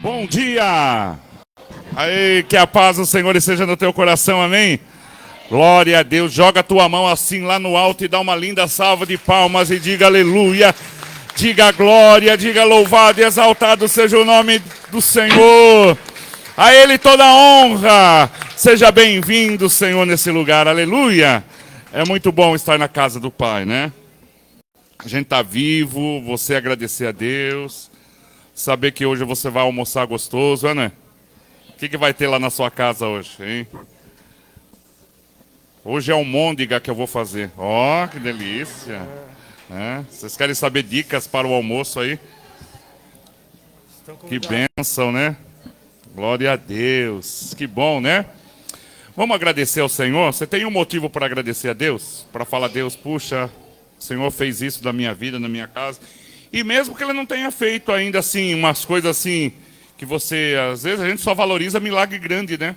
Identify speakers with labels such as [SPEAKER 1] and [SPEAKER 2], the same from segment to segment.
[SPEAKER 1] Bom dia! Aí, que a paz do Senhor esteja no teu coração, amém? Glória a Deus, joga a tua mão assim lá no alto e dá uma linda salva de palmas e diga aleluia, diga glória, diga louvado e exaltado seja o nome do Senhor. A Ele toda a honra, seja bem-vindo, Senhor, nesse lugar, aleluia. É muito bom estar na casa do Pai, né? A gente tá vivo, você agradecer a Deus, saber que hoje você vai almoçar gostoso, né? O que vai ter lá na sua casa hoje, hein? Hoje é almôndega que eu vou fazer. Ó, que delícia. É. Vocês querem saber dicas para o almoço aí? Que bênção, né? Glória a Deus. Que bom, né? Vamos agradecer ao Senhor. Você tem um motivo para agradecer a Deus? Para falar a Deus, puxa, o Senhor fez isso na minha vida, na minha casa. E mesmo que Ele não tenha feito ainda assim, umas coisas assim, que você, às vezes a gente só valoriza milagre grande, né?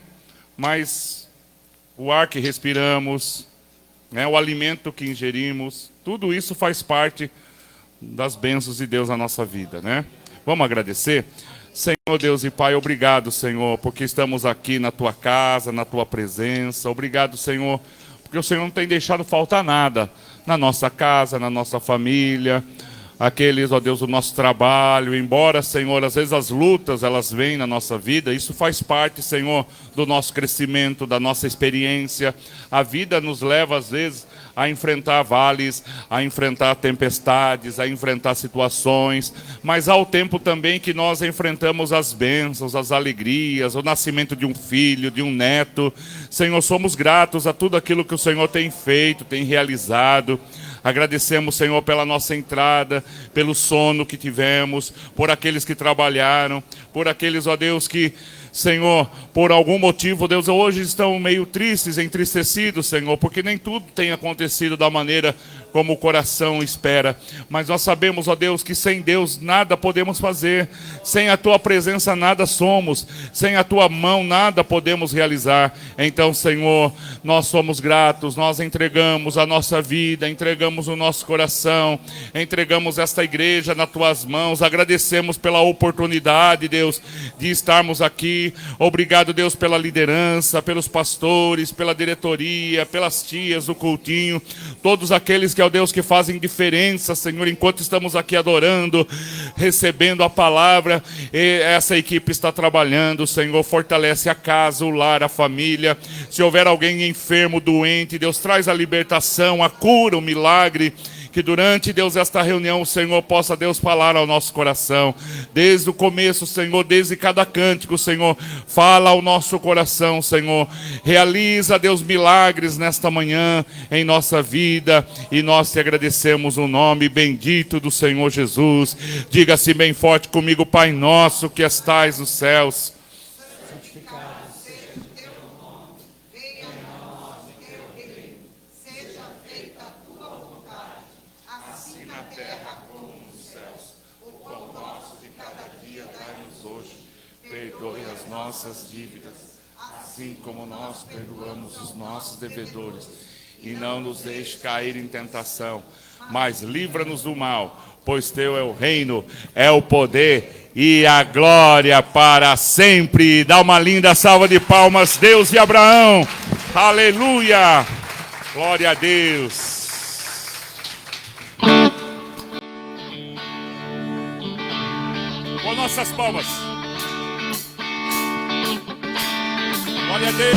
[SPEAKER 1] Mas o ar que respiramos, né, o alimento que ingerimos, tudo isso faz parte das bênçãos de Deus na nossa vida, né? Vamos agradecer? Senhor Deus e Pai, obrigado, Senhor, porque estamos aqui na Tua casa, na Tua presença. Obrigado, Senhor, porque o Senhor não tem deixado faltar nada na nossa casa, na nossa família, aqueles, ó Deus, do nosso trabalho. Embora, Senhor, às vezes as lutas, elas vêm na nossa vida, isso faz parte, Senhor, do nosso crescimento, da nossa experiência. A vida nos leva, às vezes, a enfrentar vales, a enfrentar tempestades, a enfrentar situações, mas há o tempo também que nós enfrentamos as bênçãos, as alegrias, o nascimento de um filho, de um neto. Senhor, somos gratos a tudo aquilo que o Senhor tem feito, tem realizado. Agradecemos, Senhor, pela nossa entrada, pelo sono que tivemos, por aqueles que trabalharam, por aqueles, ó Deus, que, Senhor, por algum motivo, Deus, hoje estão meio tristes, entristecidos, Senhor, porque nem tudo tem acontecido da maneira como o coração espera. Mas nós sabemos, ó Deus, que sem Deus nada podemos fazer, sem a Tua presença nada somos, sem a Tua mão nada podemos realizar. Então, Senhor, nós somos gratos, nós entregamos a nossa vida, entregamos o nosso coração, entregamos esta igreja nas Tuas mãos, agradecemos pela oportunidade, Deus, de estarmos aqui. Obrigado, Deus, pela liderança, pelos pastores, pela diretoria, pelas tias do cultinho, todos aqueles que, ó Deus, que fazem diferença, Senhor, enquanto estamos aqui adorando, recebendo a palavra. E essa equipe está trabalhando, Senhor, fortalece a casa, o lar, a família. Se houver alguém enfermo, doente, Deus, traz a libertação, a cura, o milagre. Que durante, Deus, esta reunião, o Senhor possa, Deus, falar ao nosso coração. Desde o começo, Senhor, desde cada cântico, Senhor, fala ao nosso coração, Senhor. Realiza, Deus, milagres nesta manhã em nossa vida. E nós te agradecemos o nome bendito do Senhor Jesus. Diga-se bem forte comigo, Pai nosso que estais nos céus. Nossas dívidas, assim como nós perdoamos os nossos devedores, e não nos deixe cair em tentação, mas livra-nos do mal, pois Teu é o reino, é o poder e a glória para sempre. Dá uma linda salva de palmas, Deus de Abraão, aleluia, glória a Deus. Com nossas palmas. Glória a Deus.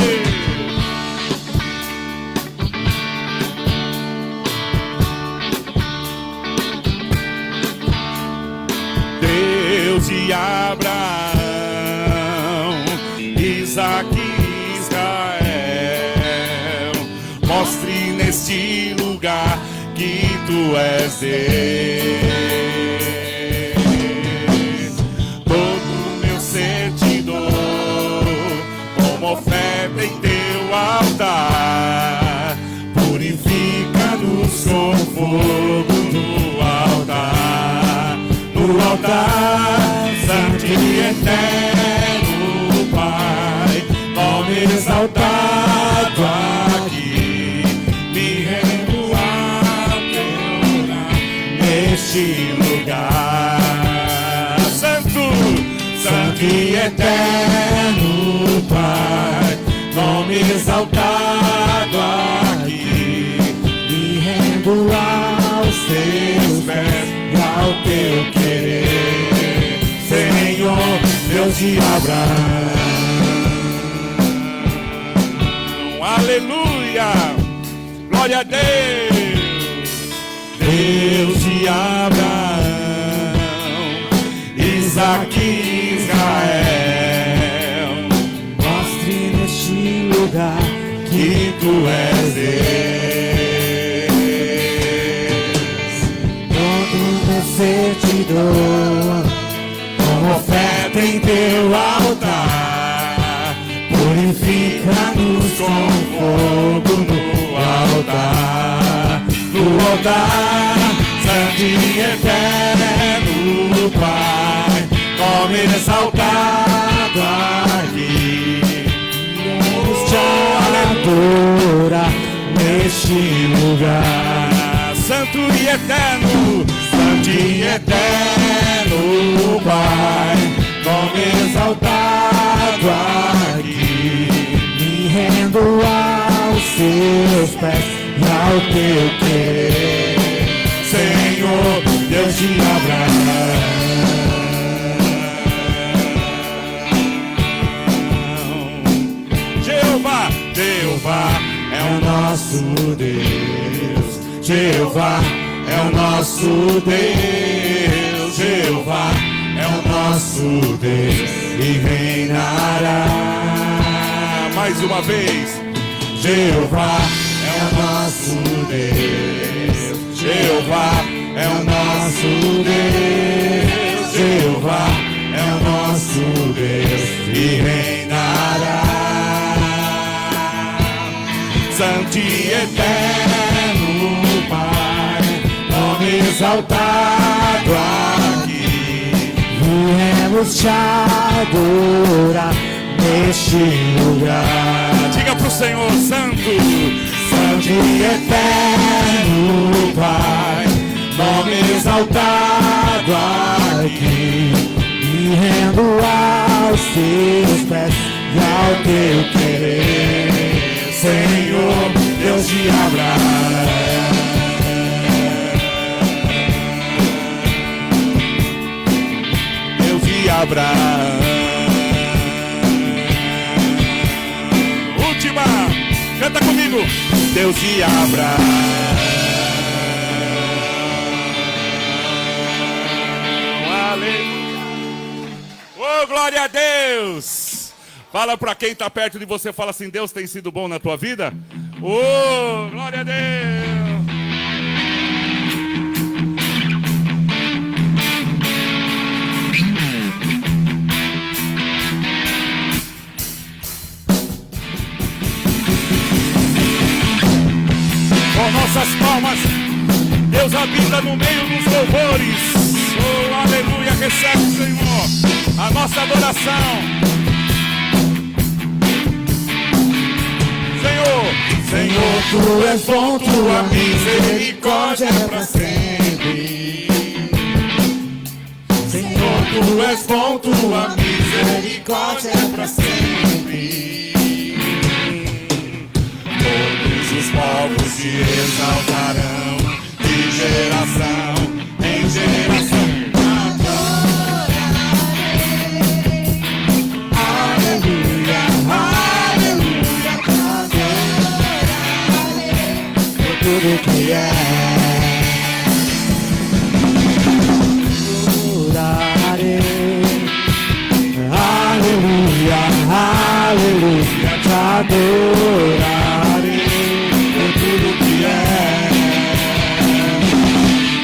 [SPEAKER 1] Deus de Abraão, Isaque e Israel, mostre neste lugar que Tu és Deus. Todo meu ser te dou, oferta em Teu altar, purifica-nos com fogo no altar, santo e eterno Pai, nome exaltado aqui, me rendo ao Teu nome neste lugar. Santo
[SPEAKER 2] e eterno Pai, nome exaltado aqui, me rendo aos teus pés e ao teu querer, Senhor, Deus de Abraão.
[SPEAKER 1] Aleluia, glória a Deus.
[SPEAKER 2] Deus de Abraão, Isaque e Israel, mostre neste lugar que tu és Deus. Todo desejo te dou, como oferta em teu altar, purifica-nos com fogo no altar, santo e eterno Pai, nome exaltado aqui, vamos te adorar neste lugar.
[SPEAKER 1] Santo e eterno
[SPEAKER 2] Pai, nome exaltado aqui, me rendo aos seus pés e ao teu querer, Senhor, Deus de Abraão. Jeová é o nosso Deus, Jeová é o nosso Deus, Jeová é o nosso Deus e reinará.
[SPEAKER 1] Mais uma vez.
[SPEAKER 2] Jeová é o nosso Deus, Jeová é o nosso Deus, Jeová é o nosso Deus e reinará. Santo e eterno Pai, nome exaltado aqui, viemos te adorar neste lugar.
[SPEAKER 1] Diga pro Senhor, Santo
[SPEAKER 2] e eterno Pai, nome exaltado aqui, me rendo aos teus pés e ao teu querer, Senhor, Deus de Abraão. Deus de Abraão.
[SPEAKER 1] Última, canta comigo.
[SPEAKER 2] Deus de Abraão.
[SPEAKER 1] Aleluia. Oh, glória a Deus. Fala para quem está perto de você, fala assim: Deus tem sido bom na tua vida? Oh, glória a Deus. Com nossas palmas, Deus habita no meio dos louvores. Oh, aleluia, recebe, Senhor, a nossa adoração.
[SPEAKER 2] Senhor, tu és bom, tua misericórdia é para sempre. Senhor, tu és bom, tua misericórdia é para sempre. Todos os povos te exaltarão, de geração em geração. Aleluia, aleluia, por tudo que é. Aleluia, aleluia, te adorarei por tudo que é.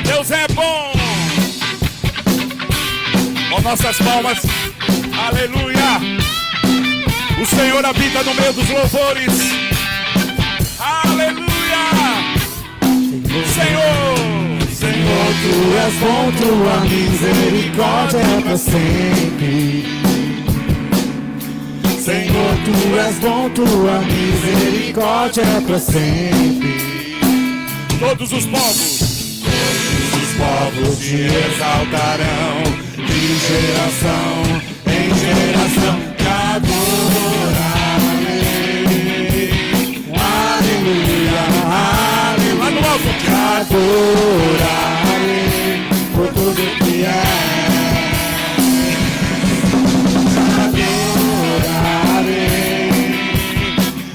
[SPEAKER 1] Deus é bom. Com nossas palmas, aleluia. O Senhor habita no meio dos louvores. Aleluia. Senhor,
[SPEAKER 2] Senhor, tu és bom, tua misericórdia é para sempre. Senhor, tu és bom, tua misericórdia é para sempre.
[SPEAKER 1] todos os povos
[SPEAKER 2] te exaltarão de geração em geração te adorarei. Aleluia, aleluia.
[SPEAKER 1] Lá no alto.
[SPEAKER 2] Te adorarei por tudo que é.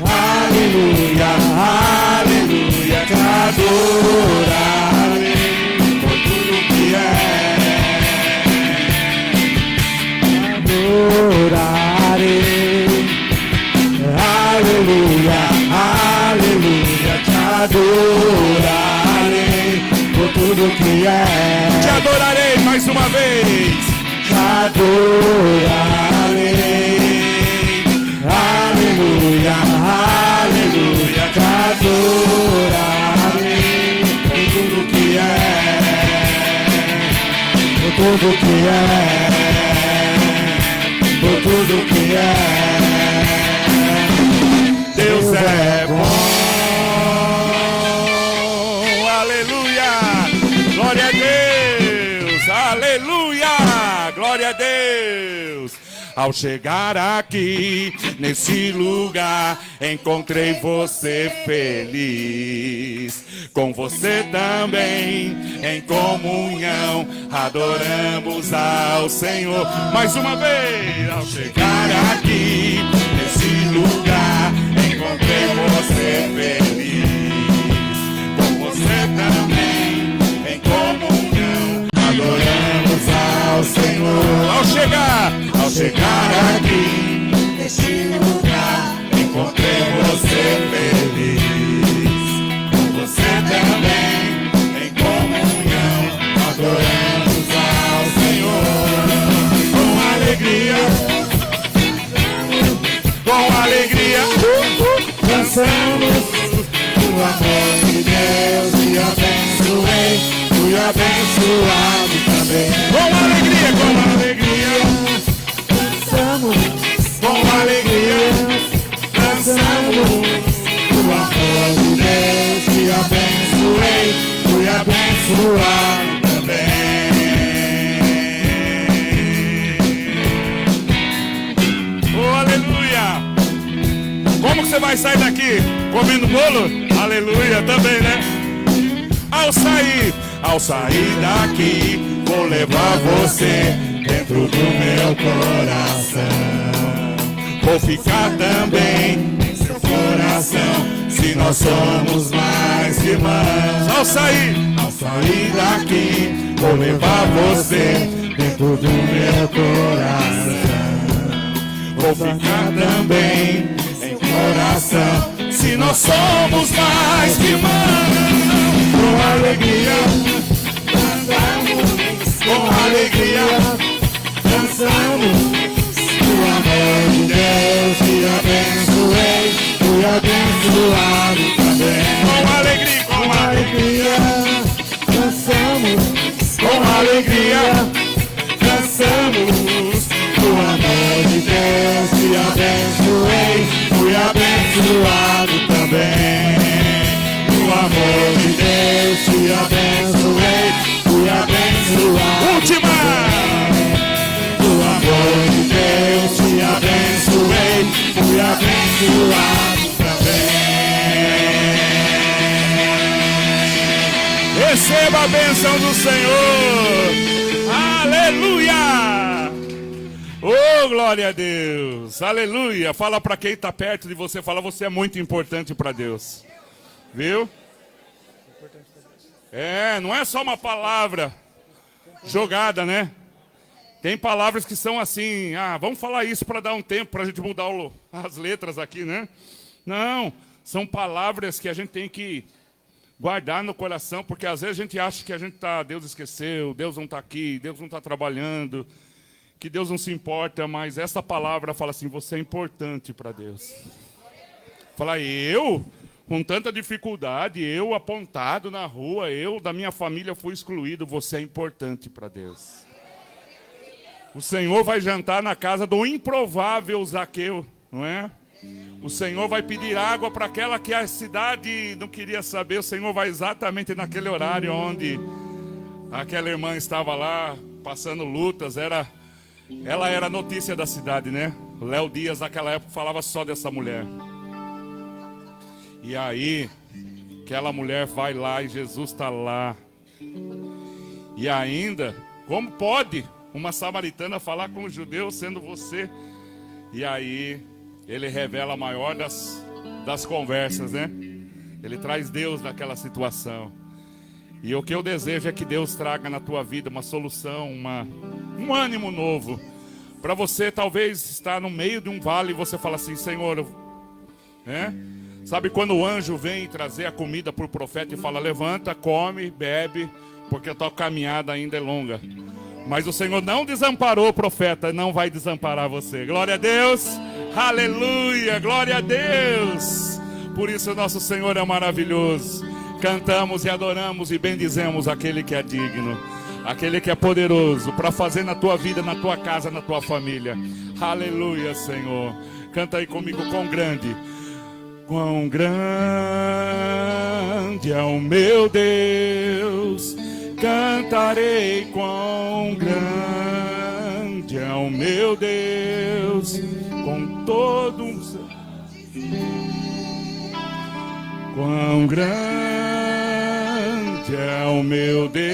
[SPEAKER 2] Aleluia, aleluia, te adorarei por tudo que é. Adorarei, aleluia, aleluia, te adorarei por tudo que é.
[SPEAKER 1] Te adorarei mais uma vez.
[SPEAKER 2] Te adorarei. Aleluia, aleluia, te adorarei por tudo que é, por tudo que é, por tudo que é. Deus é bom,
[SPEAKER 1] Aleluia, glória a Deus, aleluia, glória a Deus. Ao chegar aqui, nesse lugar, encontrei você feliz. Com você também, em comunhão, adoramos ao Senhor. Mais uma vez, ao chegar aqui, nesse lugar, encontrei você feliz. Com você também, em comunhão, adoramos ao Senhor. Ao chegar aqui,
[SPEAKER 2] neste lugar,
[SPEAKER 1] encontrei você feliz. Com você também, em comunhão, adoramos ao Senhor. Com alegria,
[SPEAKER 2] dançamos o amor de Deus e abençoei, fui abençoado também.
[SPEAKER 1] com alegria,
[SPEAKER 2] Dançamos
[SPEAKER 1] com alegria,
[SPEAKER 2] dançamos o amor de Deus e abençoei, fui abençoado
[SPEAKER 1] também. Oh, aleluia! Como que você vai sair daqui? Comendo bolo? Aleluia, também, né? Ao sair daqui, vou levar você dentro do meu coração. Vou ficar também em seu coração, se nós somos mais irmãos. Ao sair daqui, vou levar você dentro do meu coração. Vou ficar também em coração, se nós somos mais irmãos. Com alegria, com alegria,
[SPEAKER 2] dançamos o amor de Deus e abençoei, fui abençoado também.
[SPEAKER 1] com alegria,
[SPEAKER 2] Dançamos
[SPEAKER 1] com alegria,
[SPEAKER 2] dançamos o amor de Deus e abençoei, fui abençoado também. O amor de Deus te abençoei, fui abençoado.
[SPEAKER 1] última.
[SPEAKER 2] O amor de Deus te abençoei, fui abençoado também.
[SPEAKER 1] Receba a bênção do Senhor. Aleluia. Oh, glória a Deus. Aleluia. Fala para quem está perto de você, fala, você é muito importante para Deus. Viu? Não é só uma palavra jogada, né? Tem palavras que são assim, vamos falar isso para dar um tempo, para a gente mudar as letras aqui, né? Não, são palavras que a gente tem que guardar no coração, porque às vezes a gente acha que Deus esqueceu, Deus não está aqui, Deus não está trabalhando, que Deus não se importa, mas essa palavra fala assim, você é importante para Deus. Fala, com tanta dificuldade, eu apontado na rua, eu da minha família fui excluído, você é importante para Deus. O Senhor vai jantar na casa do improvável Zaqueu, não é? O Senhor vai pedir água para aquela que a cidade não queria saber. O Senhor vai exatamente naquele horário onde aquela irmã estava lá, passando lutas, era Ela era notícia da cidade, né? Léo Dias naquela época falava só dessa mulher. E aí, aquela mulher vai lá e Jesus está lá. E ainda, como pode uma samaritana falar com um judeu sendo você? E aí, ele revela a maior das conversas, né? Ele traz Deus naquela situação. E o que eu desejo é que Deus traga na tua vida uma solução, um ânimo novo. Para você talvez estar no meio de um vale e você fala assim, Senhor, sabe quando o anjo vem trazer a comida para o profeta e fala, levanta, come, bebe, porque a tua caminhada ainda é longa. Mas o Senhor não desamparou o profeta, não vai desamparar você. Glória a Deus, aleluia, glória a Deus. Por isso o nosso Senhor é maravilhoso. Cantamos e adoramos e bendizemos aquele que é digno, aquele que é poderoso para fazer na tua vida, na tua casa, na tua família. Aleluia, Senhor. Canta aí comigo, quão grande. Quão grande é o meu Deus. Cantarei quão grande é o meu Deus. Com todo quão grande é o meu Deus.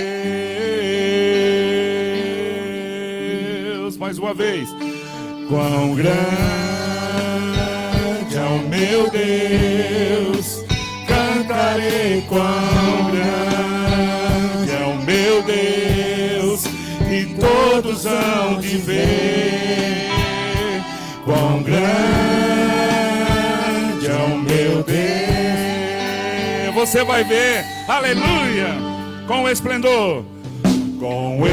[SPEAKER 1] Mais uma vez. Quão grande é o meu Deus. Cantarei quão grande é o meu Deus. E todos hão de ver quão grande é o meu Deus. Você vai ver, aleluia, com esplendor, com o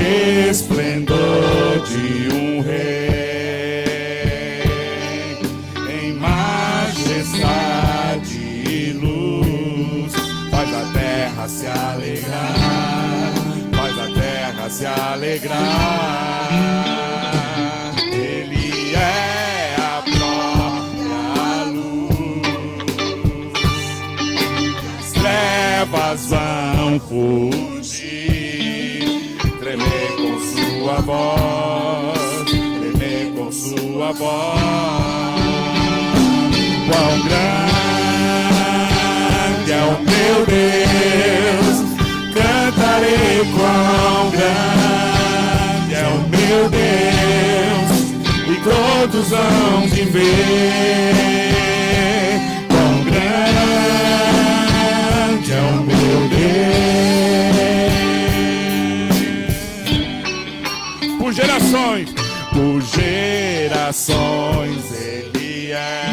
[SPEAKER 1] esplendor de um rei, em majestade e luz, faz a terra se alegrar, faz a terra se alegrar. Ele é a própria luz, trevas vão fugir, tremer com sua voz, tremer com sua voz. Quão grande é o meu Deus, cantarei quão grande é o meu Deus, e todos hão de ver quão grande é o meu Deus. Por gerações Ele é.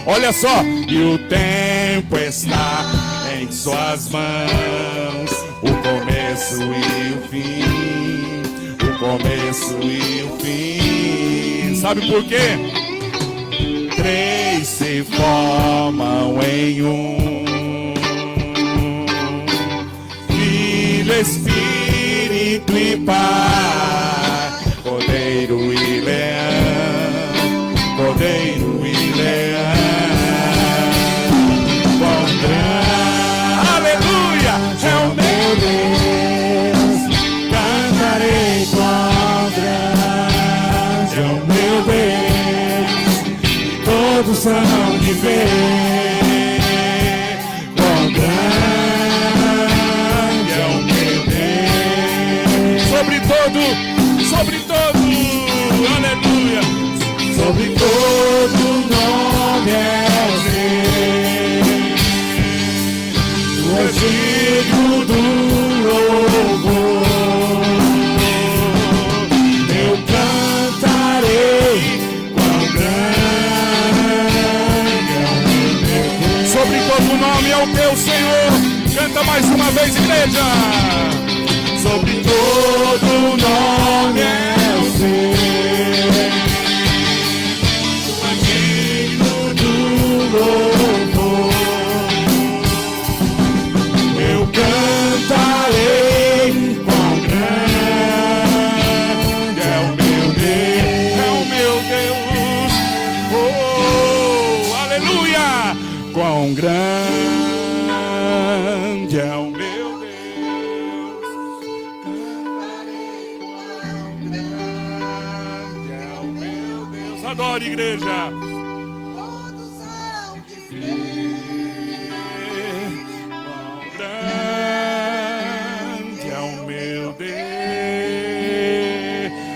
[SPEAKER 1] Olha só, e o tempo está em suas mãos, o começo e o fim, o começo e o fim. Sabe por quê? Três se formam em um, Filho, Espírito e Pai, Cordeiro e Leão, Cordeiro e Leão. Aleluia, é o meu Deus, cantarei quão grande é o meu Deus, todos hão de ver quão grande é o meu Deus. Sobre todo, aleluia, sobre todo nome é digno do louvor, eu cantarei quão grande é o meu Deus. Sobre todo nome é o teu Senhor. Canta mais uma vez, igreja. Sobre todo nome é o seu, tu és digno do louvor. Cantarei quão grande é o meu Deus, é o meu Deus, oh, aleluia, quão grande é o meu Deus. adore, igreja.
[SPEAKER 2] Todos hão de ver.
[SPEAKER 1] Grande é o meu Deus.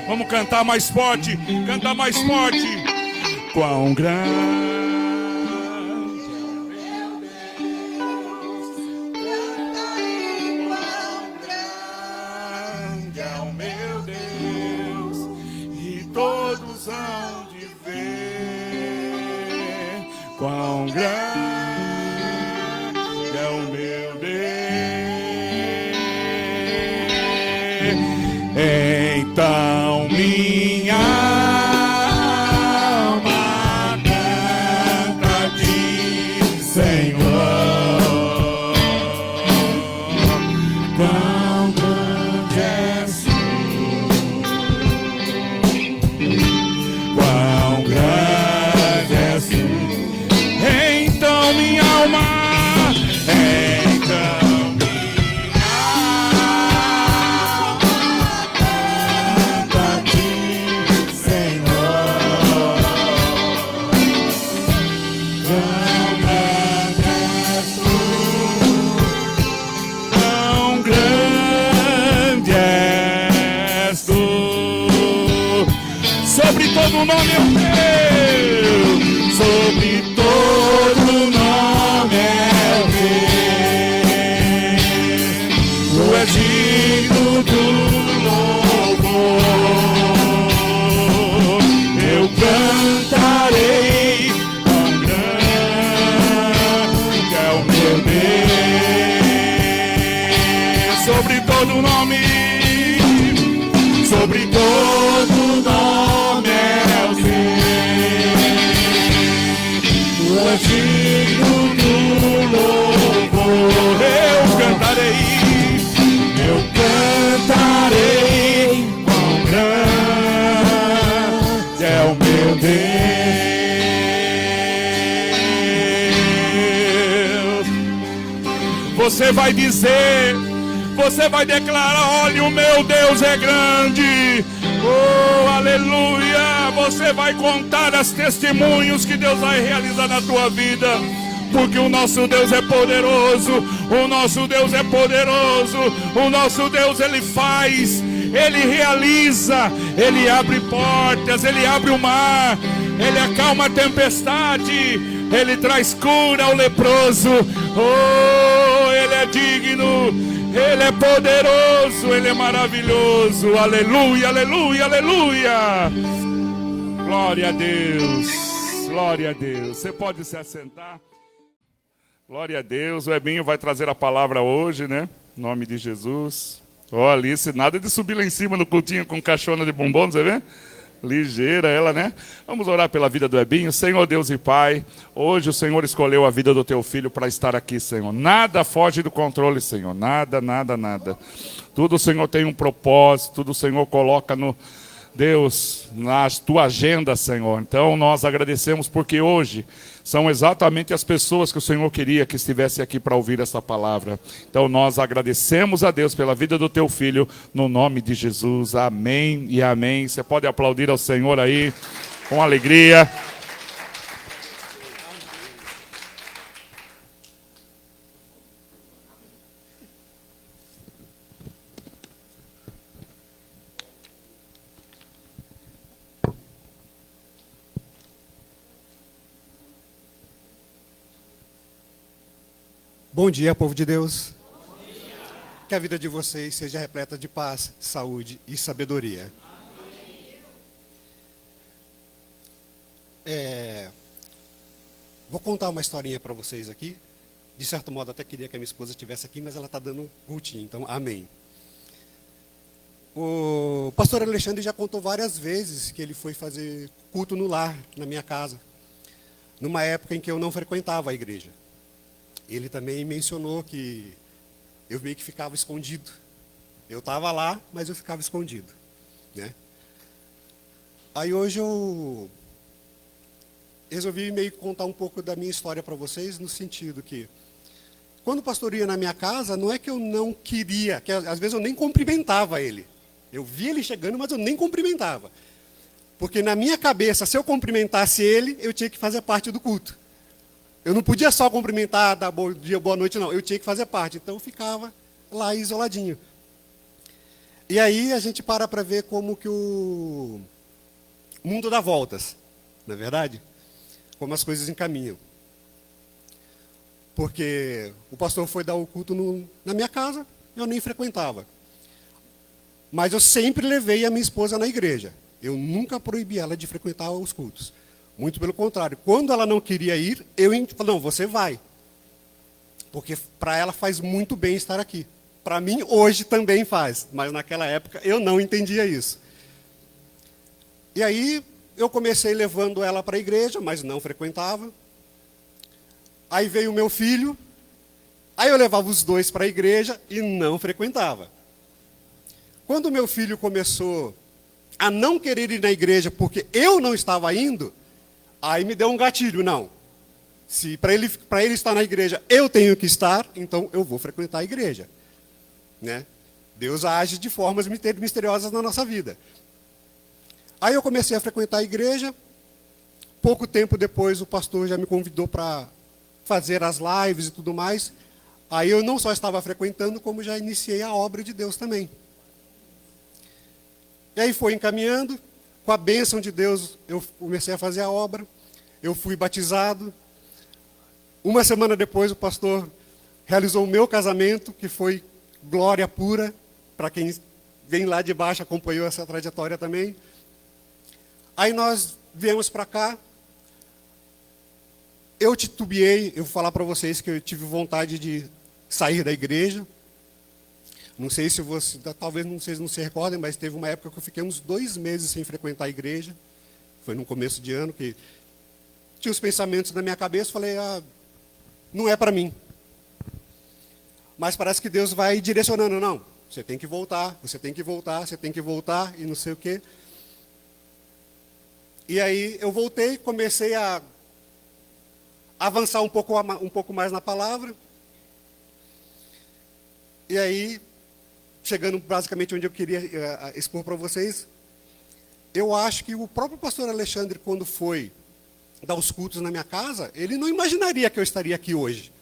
[SPEAKER 1] Vamos cantar mais forte, cantar mais forte. Quão grande é o meu Deus, e todos hão de ver quão grande é o meu Deus. Então minha alma canta a ti, Senhor. Quão grande és tu, quão grande és tu. Então minha alma, então minha alma canta a ti, Senhor. Quão grande és tu, quão grande és tu. Sobre todo nome é teu, sobre todo nome é teu. Tu és digno do louvor. Eu cantarei, quão grande é o meu Deus. Sobre todo nome, sobre todo nome é o teu. Tu és digno do louvor. Eu cantarei, quão grande é o meu Deus. Você vai dizer, você vai declarar: olha, o meu Deus é grande. Oh, aleluia. Você vai contar os testemunhos que Deus vai realizar na tua vida, porque o nosso Deus é poderoso. O nosso Deus é poderoso. O nosso Deus, Ele faz, Ele realiza, Ele abre portas, Ele abre o mar, Ele acalma a tempestade, Ele traz cura ao leproso. Oh, Ele é digno, Ele é poderoso, Ele é maravilhoso. Aleluia, aleluia, aleluia. Glória a Deus, glória a Deus. Você pode se assentar. Glória a Deus. O Ebinho vai trazer a palavra hoje, né? Em nome de Jesus. Ó, Alice, nada de subir lá em cima no cultinho com caixona de bombom, você vê? Ligeira ela, né? Vamos orar pela vida do Ebinho. Senhor Deus e Pai, hoje o Senhor escolheu a vida do teu filho para estar aqui, Senhor. Nada foge do controle, Senhor. Nada, nada, nada. Tudo o Senhor tem um propósito, tudo o Senhor coloca no... Deus, na tua agenda, Senhor. Então nós agradecemos porque hoje são exatamente as pessoas que o Senhor queria que estivesse aqui para ouvir essa palavra. Então nós agradecemos a Deus pela vida do teu filho, no nome de Jesus. Amém e amém. Você pode aplaudir ao Senhor aí com alegria.
[SPEAKER 3] Bom dia, povo de Deus. Que a vida de vocês seja repleta de paz, saúde e sabedoria. Vou contar uma historinha para vocês aqui. De certo modo, até queria que a minha esposa estivesse aqui, mas ela está dando cultinho, então amém. O pastor Alexandre já contou várias vezes que ele foi fazer culto no lar, na minha casa, numa época em que eu não frequentava a igreja. Ele também mencionou que eu meio que ficava escondido. Eu estava lá, mas eu ficava escondido, né? Aí hoje eu resolvi meio que contar um pouco da minha história para vocês, no sentido que, quando o pastor ia na minha casa, não é que eu não queria, que às vezes eu nem cumprimentava ele. Eu via ele chegando, mas eu nem cumprimentava. Porque na minha cabeça, se eu cumprimentasse ele, eu tinha que fazer parte do culto. Eu não podia só cumprimentar, dar bom dia, boa noite, não. Eu tinha que fazer parte. Então eu ficava lá isoladinho. E aí a gente para ver como que o mundo dá voltas, não é verdade? Como as coisas encaminham. Porque o pastor foi dar o culto na minha casa, eu nem frequentava. Mas eu sempre levei a minha esposa na igreja. Eu nunca proibi ela de frequentar os cultos. Muito pelo contrário. Quando ela não queria ir, eu falei, não, você vai. Porque para ela faz muito bem estar aqui. Para mim, hoje também faz. Mas naquela época, eu não entendia isso. E aí, eu comecei levando ela para a igreja, mas não frequentava. Aí veio o meu filho. Aí eu levava os dois para a igreja e não frequentava. Quando o meu filho começou a não querer ir na igreja porque eu não estava indo, aí me deu um gatilho, não. Se para ele estar na igreja eu tenho que estar, então eu vou frequentar a igreja. Né? Deus age de formas misteriosas na nossa vida. Aí eu comecei a frequentar a igreja. Pouco tempo depois o pastor já me convidou para fazer as lives e tudo mais. Aí eu não só estava frequentando, como já iniciei a obra de Deus também. E aí foi encaminhando, com a bênção de Deus, eu comecei a fazer a obra, eu fui batizado. Uma semana depois, o pastor realizou o meu casamento, que foi glória pura, para quem vem lá de baixo, acompanhou essa trajetória também. Aí nós viemos para cá, eu titubeei, eu vou falar para vocês que eu tive vontade de sair da igreja. Não sei se você, talvez vocês não se recordem, mas teve uma época que eu fiquei uns 2 meses sem frequentar a igreja. Foi no começo de ano que tinha os pensamentos na minha cabeça, falei, não é para mim. Mas parece que Deus vai direcionando, não, você tem que voltar, você tem que voltar, você tem que voltar, e não sei o quê. E aí eu voltei, comecei a avançar um pouco mais na palavra. E aí, chegando basicamente onde eu queria expor para vocês, eu acho que o próprio pastor Alexandre, quando foi dar os cultos na minha casa, ele não imaginaria que eu estaria aqui hoje.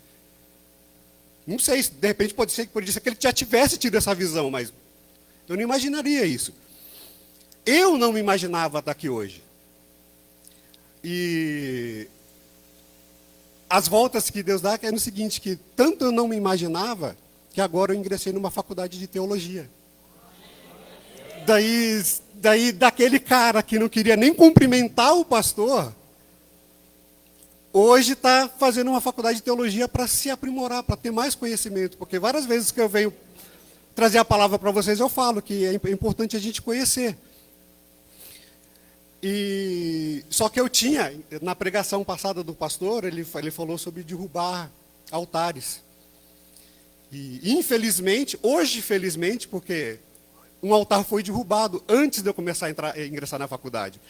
[SPEAKER 3] Não sei, de repente pode ser que ele já tivesse tido essa visão, mas eu não imaginaria isso. Eu não me imaginava estar aqui hoje. E as voltas que Deus dá é no seguinte, que tanto eu não me imaginava, que agora eu ingressei numa faculdade de teologia. Daí daquele cara que não queria nem cumprimentar o pastor, hoje está fazendo uma faculdade de teologia para se aprimorar, para ter mais conhecimento. Porque várias vezes que eu venho trazer a palavra para vocês, eu falo que é importante a gente conhecer. Só que eu tinha, na pregação passada do pastor, ele falou sobre derrubar altares. E infelizmente, hoje felizmente, porque um altar foi derrubado antes de eu começar a ingressar na faculdade.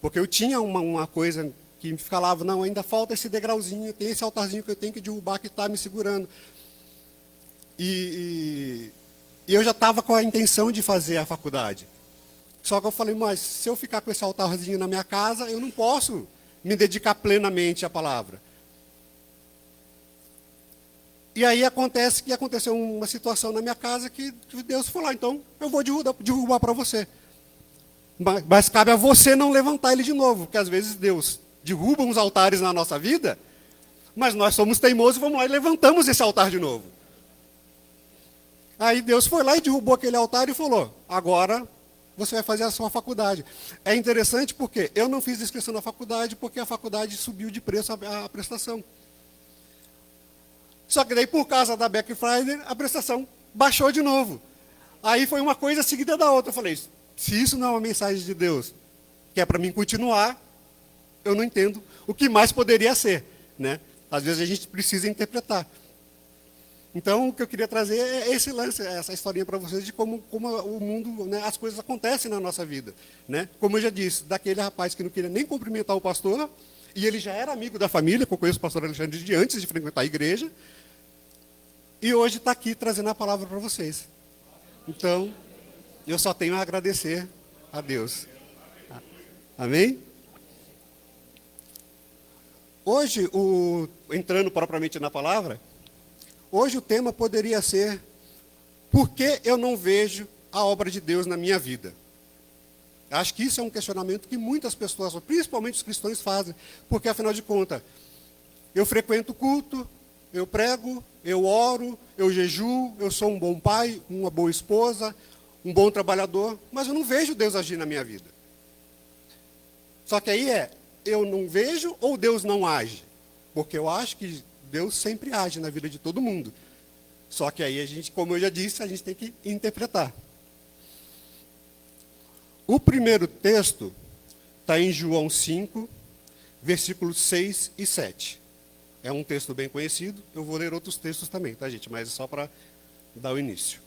[SPEAKER 3] Porque eu tinha uma coisa que me falava, não, ainda falta esse degrauzinho, tem esse altarzinho que eu tenho que derrubar que está me segurando. E eu já estava com a intenção de fazer a faculdade. Só que eu falei, mas se eu ficar com esse altarzinho na minha casa, eu não posso me dedicar plenamente à palavra. E aí aconteceu uma situação na minha casa que Deus falou, então eu vou derrubar para você. Mas cabe a você não levantar ele de novo, porque às vezes Deus derruba uns altares na nossa vida, mas nós somos teimosos e vamos lá e levantamos esse altar de novo. Aí Deus foi lá e derrubou aquele altar e falou, agora você vai fazer a sua faculdade. É interessante porque eu não fiz inscrição na faculdade porque a faculdade subiu de preço a prestação. Só que daí, por causa da Black Friday, a prestação baixou de novo. Aí foi uma coisa seguida da outra. Eu falei, se isso não é uma mensagem de Deus, que é para mim continuar, eu não entendo o que mais poderia ser. Né? Às vezes a gente precisa interpretar. Então, o que eu queria trazer é esse lance, essa historinha para vocês de como o mundo, né, as coisas acontecem na nossa vida. Né? Como eu já disse, daquele rapaz que não queria nem cumprimentar o pastor, e ele já era amigo da família, que eu conheço o pastor Alexandre de antes de frequentar a igreja, e hoje está aqui trazendo a palavra para vocês. Então, eu só tenho a agradecer a Deus. Amém? Hoje, entrando propriamente na palavra, hoje o tema poderia ser: por que eu não vejo a obra de Deus na minha vida? Acho que isso é um questionamento que muitas pessoas, principalmente os cristãos, fazem. Porque, afinal de contas, eu frequento o culto, eu prego, eu oro, eu jejuo, eu sou um bom pai, uma boa esposa, um bom trabalhador, mas eu não vejo Deus agir na minha vida. Só que aí eu não vejo ou Deus não age? Porque eu acho que Deus sempre age na vida de todo mundo. Só que aí a gente, como eu já disse, a gente tem que interpretar. O primeiro texto está em João 5, versículos 6 e 7. É um texto bem conhecido. Eu vou ler outros textos também, tá, gente? Mas é só para dar o início.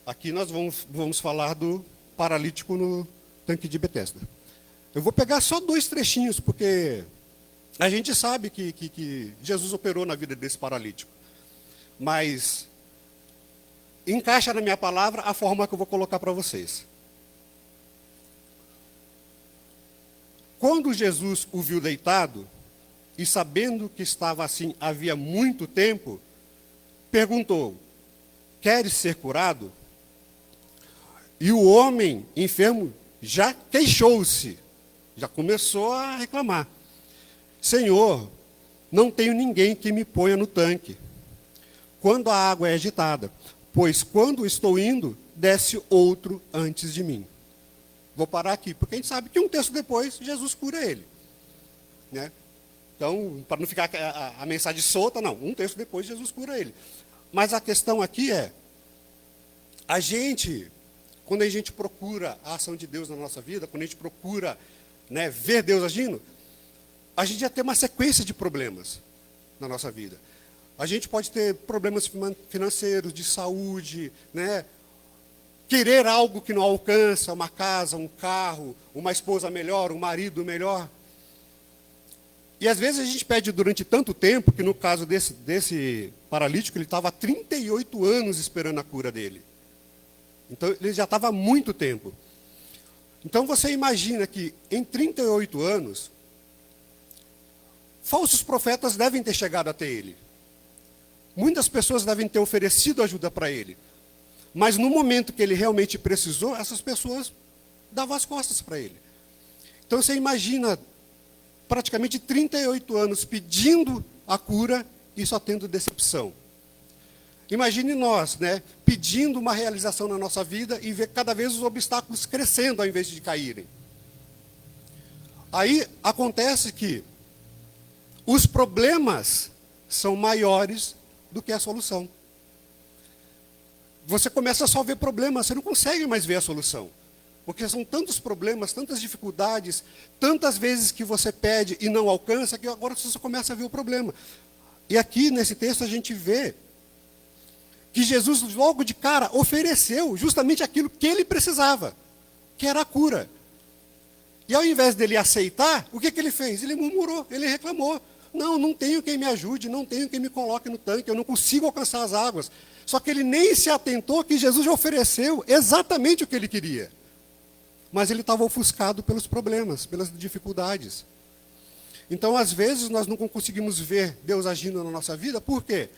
[SPEAKER 3] Aqui nós vamos falar do paralítico no tanque de Betesda. Eu vou pegar só 2 trechinhos, porque a gente sabe que Jesus operou na vida desse paralítico. Mas encaixa na minha palavra a forma que eu vou colocar para vocês. Quando Jesus o viu deitado, e sabendo que estava assim havia muito tempo, perguntou: queres ser curado? E o homem enfermo já queixou-se, já começou a reclamar: Senhor, não tenho ninguém que me ponha no tanque quando a água é agitada, pois quando estou indo, desce outro antes de mim. Vou parar aqui, porque a gente sabe que um texto depois, Jesus cura ele. Né? Então, para não ficar a mensagem solta, não. Um texto depois, Jesus cura ele. Mas a questão aqui é, quando a gente procura a ação de Deus na nossa vida, quando a gente procura, né, ver Deus agindo, a gente já tem uma sequência de problemas na nossa vida. A gente pode ter problemas financeiros, de saúde, né? Querer algo que não alcança, uma casa, um carro, uma esposa melhor, um marido melhor. E às vezes a gente pede durante tanto tempo, que no caso desse paralítico, ele estava há 38 anos esperando a cura dele. Então ele já estava há muito tempo. Então você imagina que em 38 anos, falsos profetas devem ter chegado até ele. Muitas pessoas devem ter oferecido ajuda para ele. Mas no momento que ele realmente precisou, essas pessoas davam as costas para ele. Então você imagina praticamente 38 anos pedindo a cura e só tendo decepção. Imagine nós, né, pedindo uma realização na nossa vida e ver cada vez os obstáculos crescendo ao invés de caírem. Aí acontece que os problemas são maiores do que a solução. Você começa a só ver problemas, você não consegue mais ver a solução. Porque são tantos problemas, tantas dificuldades, tantas vezes que você pede e não alcança, que agora você só começa a ver o problema. E aqui, nesse texto, a gente vê que Jesus, logo de cara, ofereceu justamente aquilo que ele precisava, que era a cura. E ao invés dele aceitar, o que ele fez? Ele murmurou, ele reclamou. Não tenho quem me ajude, não tenho quem me coloque no tanque, eu não consigo alcançar as águas. Só que ele nem se atentou que Jesus já ofereceu exatamente o que ele queria. Mas ele estava ofuscado pelos problemas, pelas dificuldades. Então, às vezes, nós não conseguimos ver Deus agindo na nossa vida. Por quê?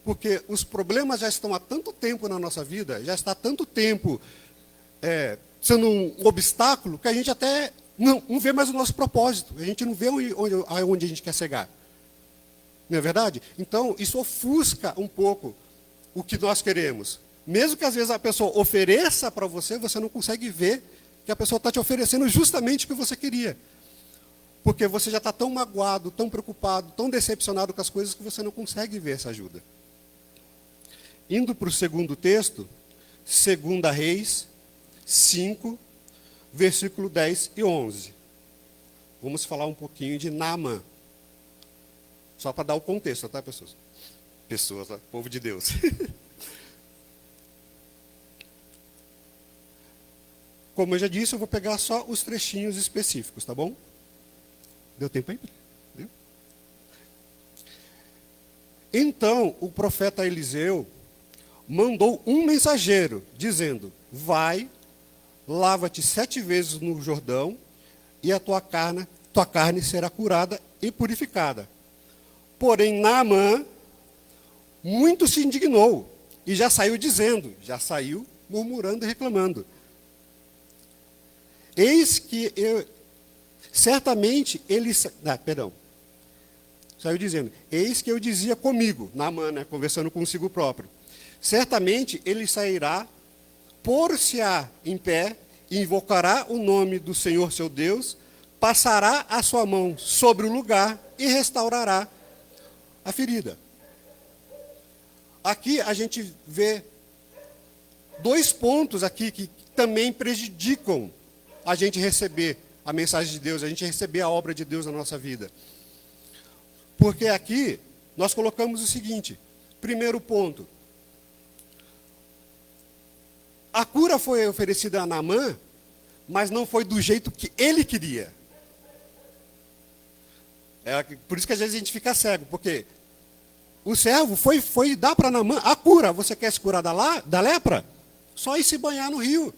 [SPEAKER 3] Porque os problemas já estão há tanto tempo na nossa vida, já está há tanto tempo sendo um obstáculo, que a gente até não vê mais o nosso propósito. A gente não vê onde a gente quer chegar. Não é verdade? Então, isso ofusca um pouco o que nós queremos. Mesmo que às vezes a pessoa ofereça para você, você não consegue ver que a pessoa está te oferecendo justamente o que você queria. Porque você já está tão magoado, tão preocupado, tão decepcionado com as coisas que você não consegue ver essa ajuda. Indo para o segundo texto, 2 Reis 5, versículo 10 e 11. Vamos falar um pouquinho de Naamã. Só para dar o contexto, tá, pessoas? Pessoas, tá? Povo de Deus. Como eu já disse, eu vou pegar só os trechinhos específicos, tá bom? Deu tempo aí? Deu? Então, o profeta Eliseu mandou um mensageiro, dizendo: vai lava-te 7 vezes no Jordão, e a tua carne será curada e purificada. Porém, Naamã muito se indignou, e já saiu dizendo, já saiu murmurando e reclamando. Eis que eu, certamente ele... Saiu dizendo, eis que eu dizia comigo, Naamã, né, conversando consigo próprio, certamente ele sairá, pôr-se-á em pé, invocará o nome do Senhor seu Deus, passará a sua mão sobre o lugar e restaurará a ferida. Aqui a gente vê 2 pontos aqui que também prejudicam a gente receber a mensagem de Deus, a gente receber a obra de Deus na nossa vida. Porque aqui nós colocamos o seguinte, primeiro ponto, a cura foi oferecida a Naamã, mas não foi do jeito que ele queria. É por isso que às vezes a gente fica cego, porque o servo foi dar para Naamã a cura. Você quer se curar da lepra? Só ir se banhar no rio.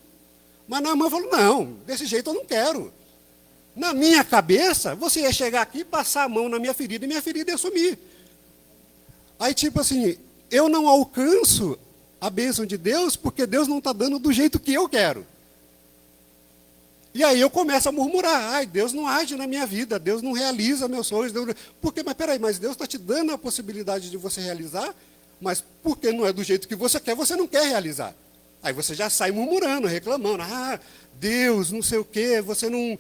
[SPEAKER 3] Mas Naamã falou, não, desse jeito eu não quero. Na minha cabeça, você ia chegar aqui, passar a mão na minha ferida e minha ferida ia sumir. Aí tipo assim, eu não alcanço a bênção de Deus porque Deus não está dando do jeito que eu quero. E aí eu começo a murmurar, ai, Deus não age na minha vida, Deus não realiza meus sonhos. Porque, mas peraí, mas Deus está te dando a possibilidade de você realizar, mas porque não é do jeito que você não quer realizar. Aí você já sai murmurando, reclamando, ah, Deus, não sei o quê, você não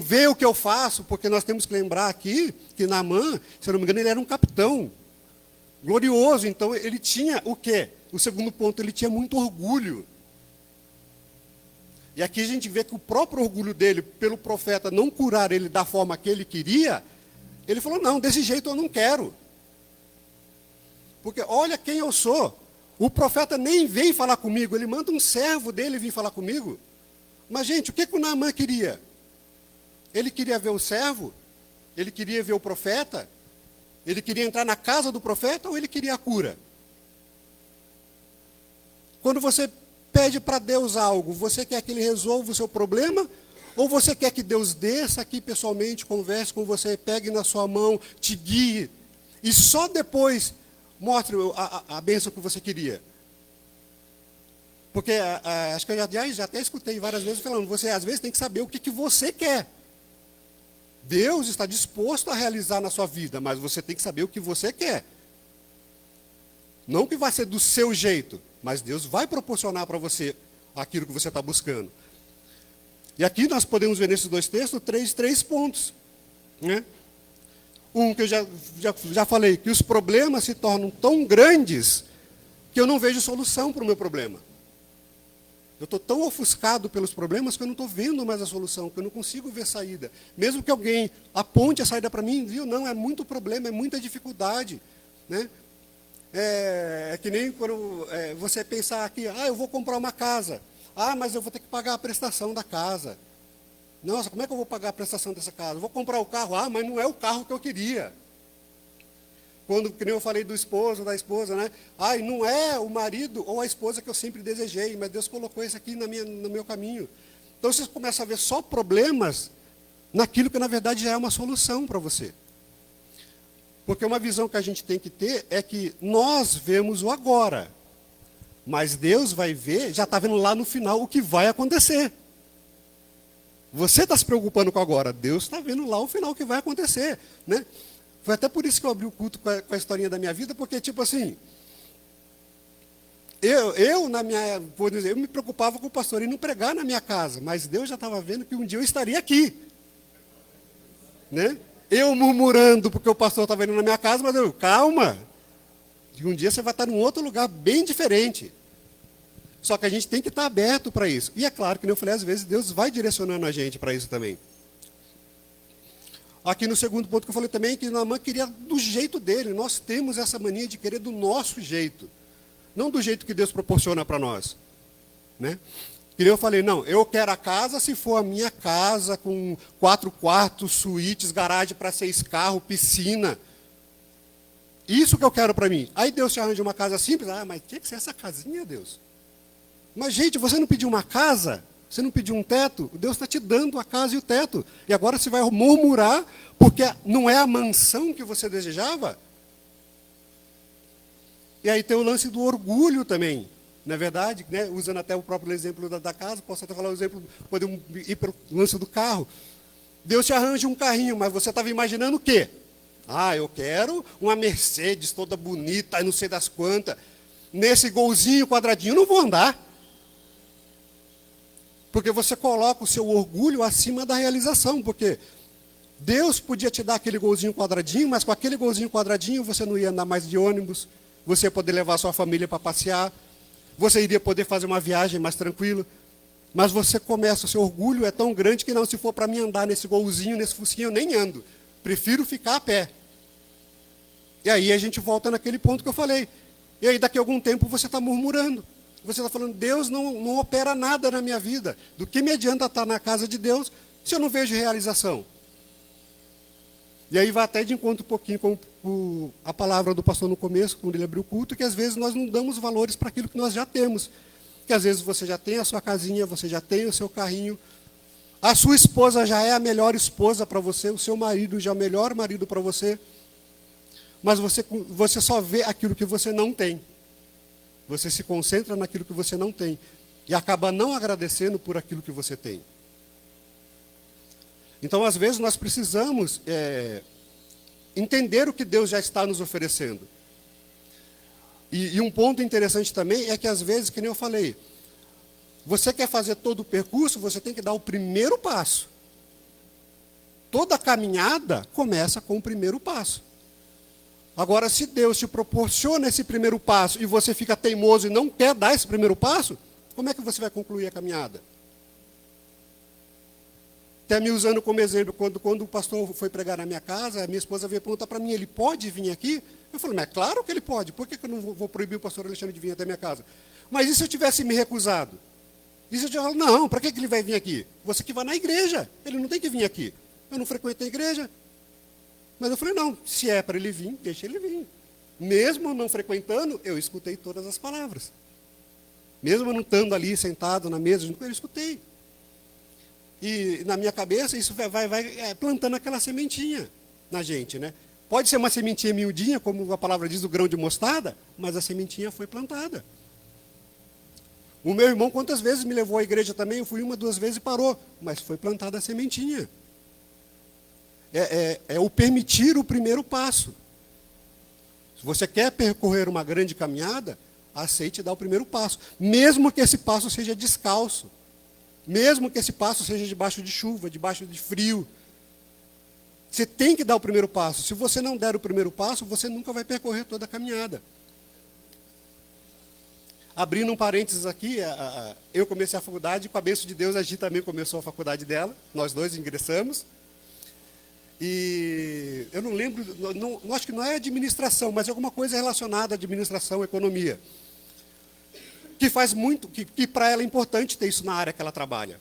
[SPEAKER 3] vê o que eu faço, porque nós temos que lembrar aqui que Naamã, se eu não me engano, ele era um capitão glorioso, então ele tinha o quê? O segundo ponto, ele tinha muito orgulho. E aqui a gente vê que o próprio orgulho dele, pelo profeta não curar ele da forma que ele queria, ele falou, não, desse jeito eu não quero. Porque olha quem eu sou. O profeta nem vem falar comigo, ele manda um servo dele vir falar comigo. Mas, gente, o que o Naamã queria? Ele queria ver o servo? Ele queria ver o profeta? Ele queria entrar na casa do profeta ou ele queria a cura? Quando você pede para Deus algo, você quer que Ele resolva o seu problema? Ou você quer que Deus desça aqui pessoalmente, converse com você, pegue na sua mão, te guie, e só depois mostre a bênção que você queria? Porque acho que eu já até escutei várias vezes falando, você às vezes tem que saber o que você quer. Deus está disposto a realizar na sua vida, mas você tem que saber o que você quer. Não que vai ser do seu jeito, mas Deus vai proporcionar para você aquilo que você está buscando. E aqui nós podemos ver nesses 2 textos três pontos. Né? Um que eu já falei, que os problemas se tornam tão grandes que eu não vejo solução para o meu problema. Eu estou tão ofuscado pelos problemas que eu não estou vendo mais a solução, que eu não consigo ver saída. Mesmo que alguém aponte a saída para mim, viu? Não, é muito problema, é muita dificuldade. Né? É que nem quando você pensar aqui, eu vou comprar uma casa. Mas eu vou ter que pagar a prestação da casa. Nossa, como é que eu vou pagar a prestação dessa casa? Eu vou comprar o carro, mas não é o carro que eu queria. Quando, que nem eu falei do esposo, da esposa, né? Não é o marido ou a esposa que eu sempre desejei, mas Deus colocou isso aqui no meu caminho. Então vocês começam a ver só problemas naquilo que na verdade já é uma solução para você. Porque uma visão que a gente tem que ter é que nós vemos o agora, mas Deus vai ver, já está vendo lá no final o que vai acontecer. Você está se preocupando com o agora, Deus está vendo lá o final o que vai acontecer. Né? Foi até por isso que eu abri o culto com a historinha da minha vida, porque tipo assim, eu me preocupava com o pastor e não pregar na minha casa, mas Deus já estava vendo que um dia eu estaria aqui. Né? Eu murmurando porque o pastor estava indo na minha casa, mas calma, um dia você vai estar num outro lugar bem diferente. Só que a gente tem que estar aberto para isso. E é claro que, como eu falei, às vezes Deus vai direcionando a gente para isso também. Aqui no segundo ponto que eu falei também, que Naamã queria do jeito dele. Nós temos essa mania de querer do nosso jeito. Não do jeito que Deus proporciona para nós. Né? E eu falei, não, eu quero a casa se for a minha casa, com 4 quartos, suítes, garagem para 6 carros, piscina. Isso que eu quero para mim. Aí Deus te arranja uma casa simples, mas tinha que ser essa casinha, Deus. Mas, gente, você não pediu uma casa? Você não pediu um teto? Deus está te dando a casa e o teto. E agora você vai murmurar porque não é a mansão que você desejava? E aí tem o lance do orgulho também. Na verdade, né, usando até o próprio exemplo da casa, posso até falar o exemplo, podemos ir para o lance do carro. Deus te arranja um carrinho, mas você estava imaginando o quê? Ah, eu quero uma Mercedes toda bonita, não sei das quantas. Nesse golzinho quadradinho, eu não vou andar. Porque você coloca o seu orgulho acima da realização. Porque Deus podia te dar aquele golzinho quadradinho, mas com aquele golzinho quadradinho você não ia andar mais de ônibus, você ia poder levar a sua família para passear, você iria poder fazer uma viagem mais tranquilo. Mas você começa, o seu orgulho é tão grande que não, se for para mim andar nesse golzinho, nesse focinho, eu nem ando. Prefiro ficar a pé. E aí a gente volta naquele ponto que eu falei. E aí daqui a algum tempo você está murmurando. Você está falando, Deus não opera nada na minha vida. Do que me adianta estar na casa de Deus se eu não vejo realização? E aí vai até de encontro um pouquinho com a palavra do pastor no começo, quando ele abriu o culto, que às vezes nós não damos valores para aquilo que nós já temos. Que às vezes você já tem a sua casinha, você já tem o seu carrinho, a sua esposa já é a melhor esposa para você, o seu marido já é o melhor marido para você, mas você só vê aquilo que você não tem. Você se concentra naquilo que você não tem e acaba não agradecendo por aquilo que você tem. Então, às vezes, nós precisamos entender o que Deus já está nos oferecendo. E um ponto interessante também é que, às vezes, que nem eu falei, você quer fazer todo o percurso, você tem que dar o primeiro passo. Toda caminhada começa com o primeiro passo. Agora, se Deus te proporciona esse primeiro passo e você fica teimoso e não quer dar esse primeiro passo, como é que você vai concluir a caminhada? Até me usando como exemplo, quando o pastor foi pregar na minha casa, a minha esposa veio perguntar para mim, ele pode vir aqui? Eu falei, mas é claro que ele pode, por que eu não vou proibir o pastor Alexandre de vir até a minha casa? Mas e se eu tivesse me recusado? E se eu tivesse falado, não, para que ele vai vir aqui? Você que vai na igreja, ele não tem que vir aqui. Eu não frequento a igreja. Mas eu falei, não, se é para ele vir, deixa ele vir. Mesmo não frequentando, eu escutei todas as palavras. Mesmo não estando ali sentado na mesa, eu escutei. E na minha cabeça, isso vai plantando aquela sementinha na gente, né? Pode ser uma sementinha miudinha, como a palavra diz, o grão de mostarda, mas a sementinha foi plantada. O meu irmão, quantas vezes me levou à igreja também, eu fui 1, 2 vezes e parou, mas foi plantada a sementinha. É o permitir o primeiro passo. Se você quer percorrer uma grande caminhada, aceite dar o primeiro passo, mesmo que esse passo seja descalço. Mesmo que esse passo seja debaixo de chuva, debaixo de frio. Você tem que dar o primeiro passo. Se você não der o primeiro passo, você nunca vai percorrer toda a caminhada. Abrindo um parênteses aqui, eu comecei a faculdade, com a bênção de Deus, a Gi também começou a faculdade dela. Nós dois ingressamos. E eu não lembro, acho que não é administração, mas é alguma coisa relacionada à administração, economia. Que faz muito, que para ela é importante ter isso na área que ela trabalha.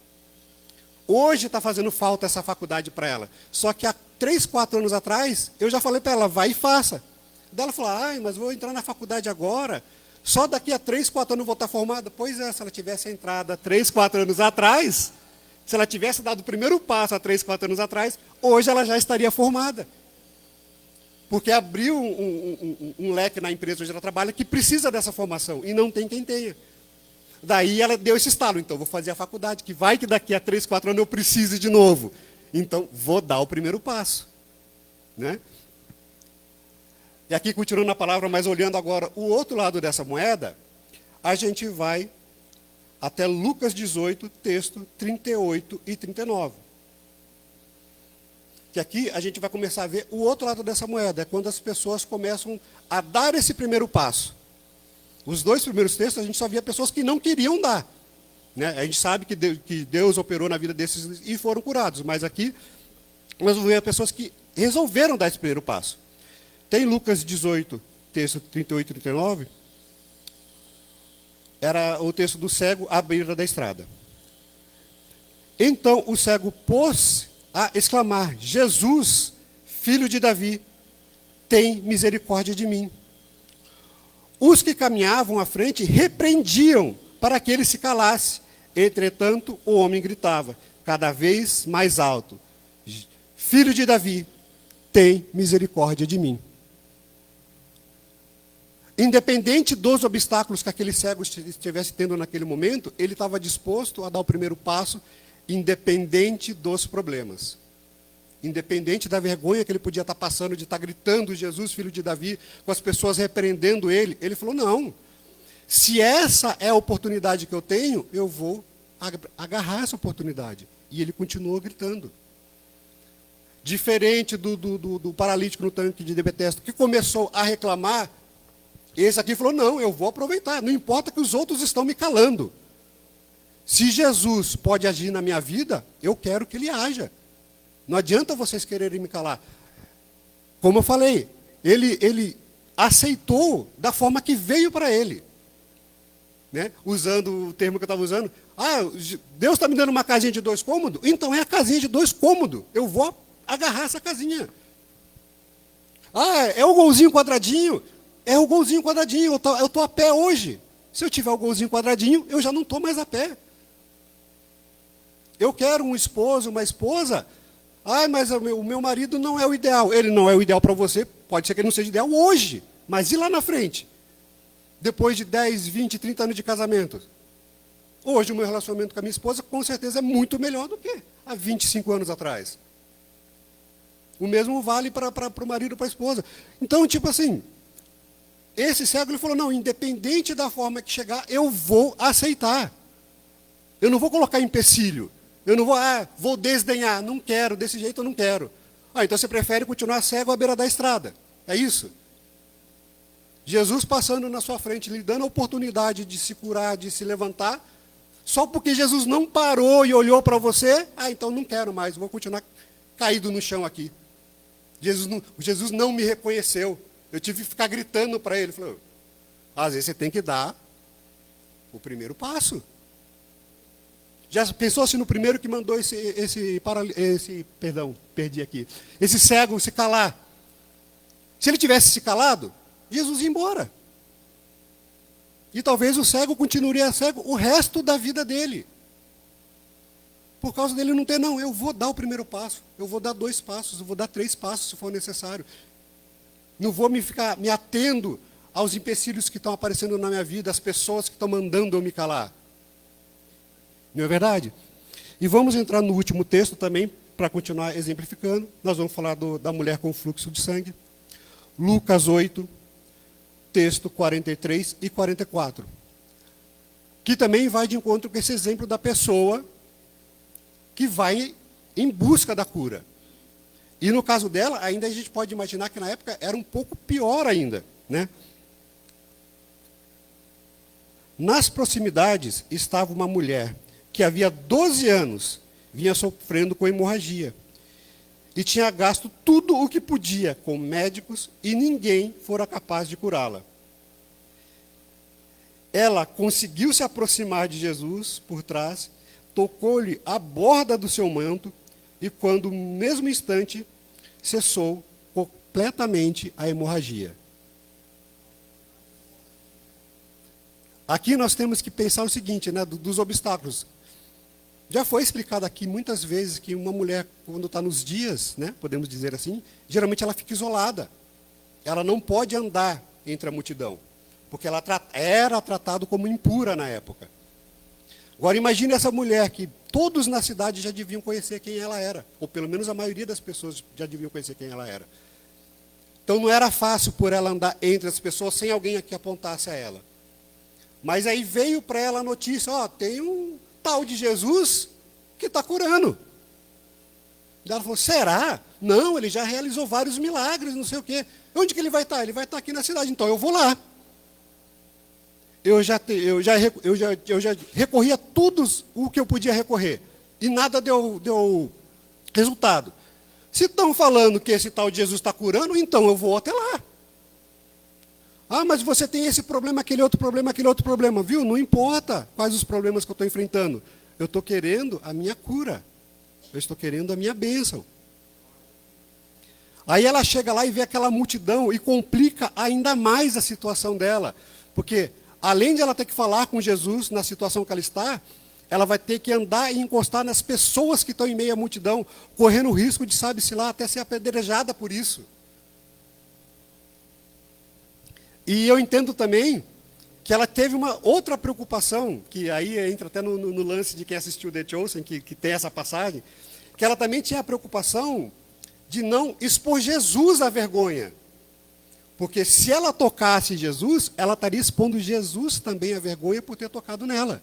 [SPEAKER 3] Hoje está fazendo falta essa faculdade para ela. Só que há 3, 4 anos atrás, eu já falei para ela, vai e faça. Daí ela falou, mas vou entrar na faculdade agora, só daqui a 3, 4 anos vou estar formada. Pois é, se ela tivesse entrado há 3, 4 anos atrás, se ela tivesse dado o primeiro passo há 3, 4 anos atrás, hoje ela já estaria formada. Porque abriu um leque na empresa onde ela trabalha que precisa dessa formação e não tem quem tenha. Daí ela deu esse estalo, então vou fazer a faculdade, que vai que daqui a 3, 4 anos eu precise de novo. Então vou dar o primeiro passo. Né? E aqui continuando a palavra, mas olhando agora o outro lado dessa moeda, a gente vai até Lucas 18, texto 38 e 39. Que aqui a gente vai começar a ver o outro lado dessa moeda, é quando as pessoas começam a dar esse primeiro passo. Os 2 primeiros textos a gente só via pessoas que não queriam dar. Né? A gente sabe que Deus operou na vida desses e foram curados, mas aqui nós vamos ver pessoas que resolveram dar esse primeiro passo. Tem Lucas 18, texto 38 e 39, era o texto do cego à beira da estrada. Então o cego pôs a exclamar, Jesus, filho de Davi, tem misericórdia de mim. Os que caminhavam à frente repreendiam para que ele se calasse. Entretanto, o homem gritava, cada vez mais alto: Filho de Davi, tem misericórdia de mim. Independente dos obstáculos que aquele cego estivesse tendo naquele momento, ele estava disposto a dar o primeiro passo, independente dos problemas. Independente da vergonha que ele podia estar passando de estar gritando, Jesus, filho de Davi, com as pessoas repreendendo ele. Ele falou, não, se essa é a oportunidade que eu tenho, eu vou agarrar essa oportunidade. E ele continuou gritando. Diferente do paralítico no tanque de Betesda, que começou a reclamar, esse aqui falou, não, eu vou aproveitar, não importa que os outros estão me calando. Se Jesus pode agir na minha vida, eu quero que ele haja. Não adianta vocês quererem me calar. Como eu falei, ele aceitou da forma que veio para ele. Né? Usando o termo que eu estava usando. Ah, Deus está me dando uma casinha de 2 cômodos? Então é a casinha de 2 cômodos. Eu vou agarrar essa casinha. Ah, é o golzinho quadradinho? É o golzinho quadradinho. Eu estou a pé hoje. Se eu tiver o golzinho quadradinho, eu já não estou mais a pé. Eu quero um esposo, uma esposa. Ah, mas o meu marido não é o ideal. Ele não é o ideal para você. Pode ser que ele não seja ideal hoje. Mas e lá na frente? Depois de 10, 20, 30 anos de casamento? Hoje o meu relacionamento com a minha esposa com certeza é muito melhor do que há 25 anos atrás. O mesmo vale para o marido e para a esposa. Então, tipo assim, esse cego ele falou, não, independente da forma que chegar, eu vou aceitar. Eu não vou colocar empecilho. Eu não vou desdenhar. Não quero, desse jeito eu não quero. Ah, então você prefere continuar cego à beira da estrada. É isso? Jesus passando na sua frente, lhe dando a oportunidade de se curar, de se levantar, só porque Jesus não parou e olhou para você, então não quero mais, vou continuar caído no chão aqui. Jesus não me reconheceu. Eu tive que ficar gritando para ele. Falou, às vezes você tem que dar o primeiro passo. Já pensou se no primeiro que mandou esse cego se calar? Se ele tivesse se calado, Jesus ia embora. E talvez o cego continuaria cego o resto da vida dele. Por causa dele não ter, não, eu vou dar o primeiro passo, eu vou dar 2 passos, eu vou dar 3 passos se for necessário. Não vou ficar me atendo aos empecilhos que estão aparecendo na minha vida, as pessoas que estão mandando eu me calar. Não é verdade? E vamos entrar no último texto também, para continuar exemplificando. Nós vamos falar da mulher com fluxo de sangue. Lucas 8, texto 43 e 44. Que também vai de encontro com esse exemplo da pessoa que vai em busca da cura. E no caso dela, ainda a gente pode imaginar que na época era um pouco pior ainda, né? Nas proximidades estava uma mulher que havia 12 anos vinha sofrendo com hemorragia. E tinha gasto tudo o que podia com médicos e ninguém fora capaz de curá-la. Ela conseguiu se aproximar de Jesus por trás, tocou-lhe a borda do seu manto e, quando no mesmo instante, cessou completamente a hemorragia. Aqui nós temos que pensar o seguinte, né, dos obstáculos. Já foi explicado aqui muitas vezes que uma mulher, quando está nos dias, né, podemos dizer assim, geralmente ela fica isolada. Ela não pode andar entre a multidão, porque ela era tratada como impura na época. Agora imagine essa mulher que todos na cidade já deviam conhecer quem ela era, ou pelo menos a maioria das pessoas já deviam conhecer quem ela era. Então não era fácil por ela andar entre as pessoas sem alguém que apontasse a ela. Mas aí veio para ela a notícia, tem um tal de Jesus que está curando. E ela falou, será? Não, ele já realizou vários milagres, não sei o quê. Onde que ele vai estar? Ele vai estar aqui na cidade, então eu vou lá. Eu já recorri a tudo o que eu podia recorrer. E nada deu resultado. Se estão falando que esse tal de Jesus está curando, então eu vou até lá. Ah, mas você tem esse problema, aquele outro problema, viu? Não importa quais os problemas que eu estou enfrentando. Eu estou querendo a minha cura. Eu estou querendo a minha bênção. Aí ela chega lá e vê aquela multidão e complica ainda mais a situação dela. Porque, além de ela ter que falar com Jesus na situação que ela está, ela vai ter que andar e encostar nas pessoas que estão em meio à multidão, correndo o risco de, sabe-se lá, até ser apedrejada por isso. E eu entendo também que ela teve uma outra preocupação, que aí entra até no lance de quem assistiu The Chosen, que tem essa passagem, que ela também tinha a preocupação de não expor Jesus à vergonha. Porque se ela tocasse em Jesus, ela estaria expondo Jesus também à vergonha por ter tocado nela.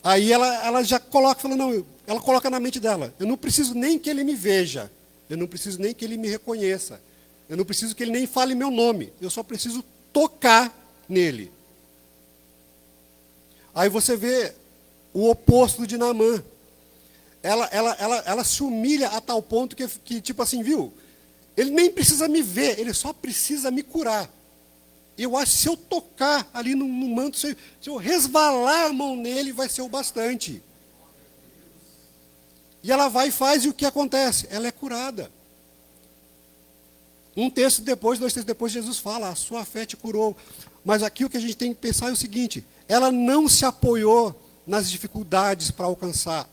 [SPEAKER 3] Aí ela já coloca, ela coloca na mente dela, eu não preciso nem que ele me veja, eu não preciso nem que ele me reconheça, eu não preciso que ele nem fale meu nome, eu só preciso tocar nele. Aí você vê o oposto de Naamã. Ela se humilha a tal ponto que tipo assim, viu? Ele nem precisa me ver, ele só precisa me curar. Eu acho que se eu tocar ali no manto, se eu resvalar a mão nele, vai ser o bastante. E ela vai e faz, e o que acontece? Ela é curada. Um texto depois, 2 textos depois, Jesus fala, a sua fé te curou. Mas aqui o que a gente tem que pensar é o seguinte, ela não se apoiou nas dificuldades para alcançar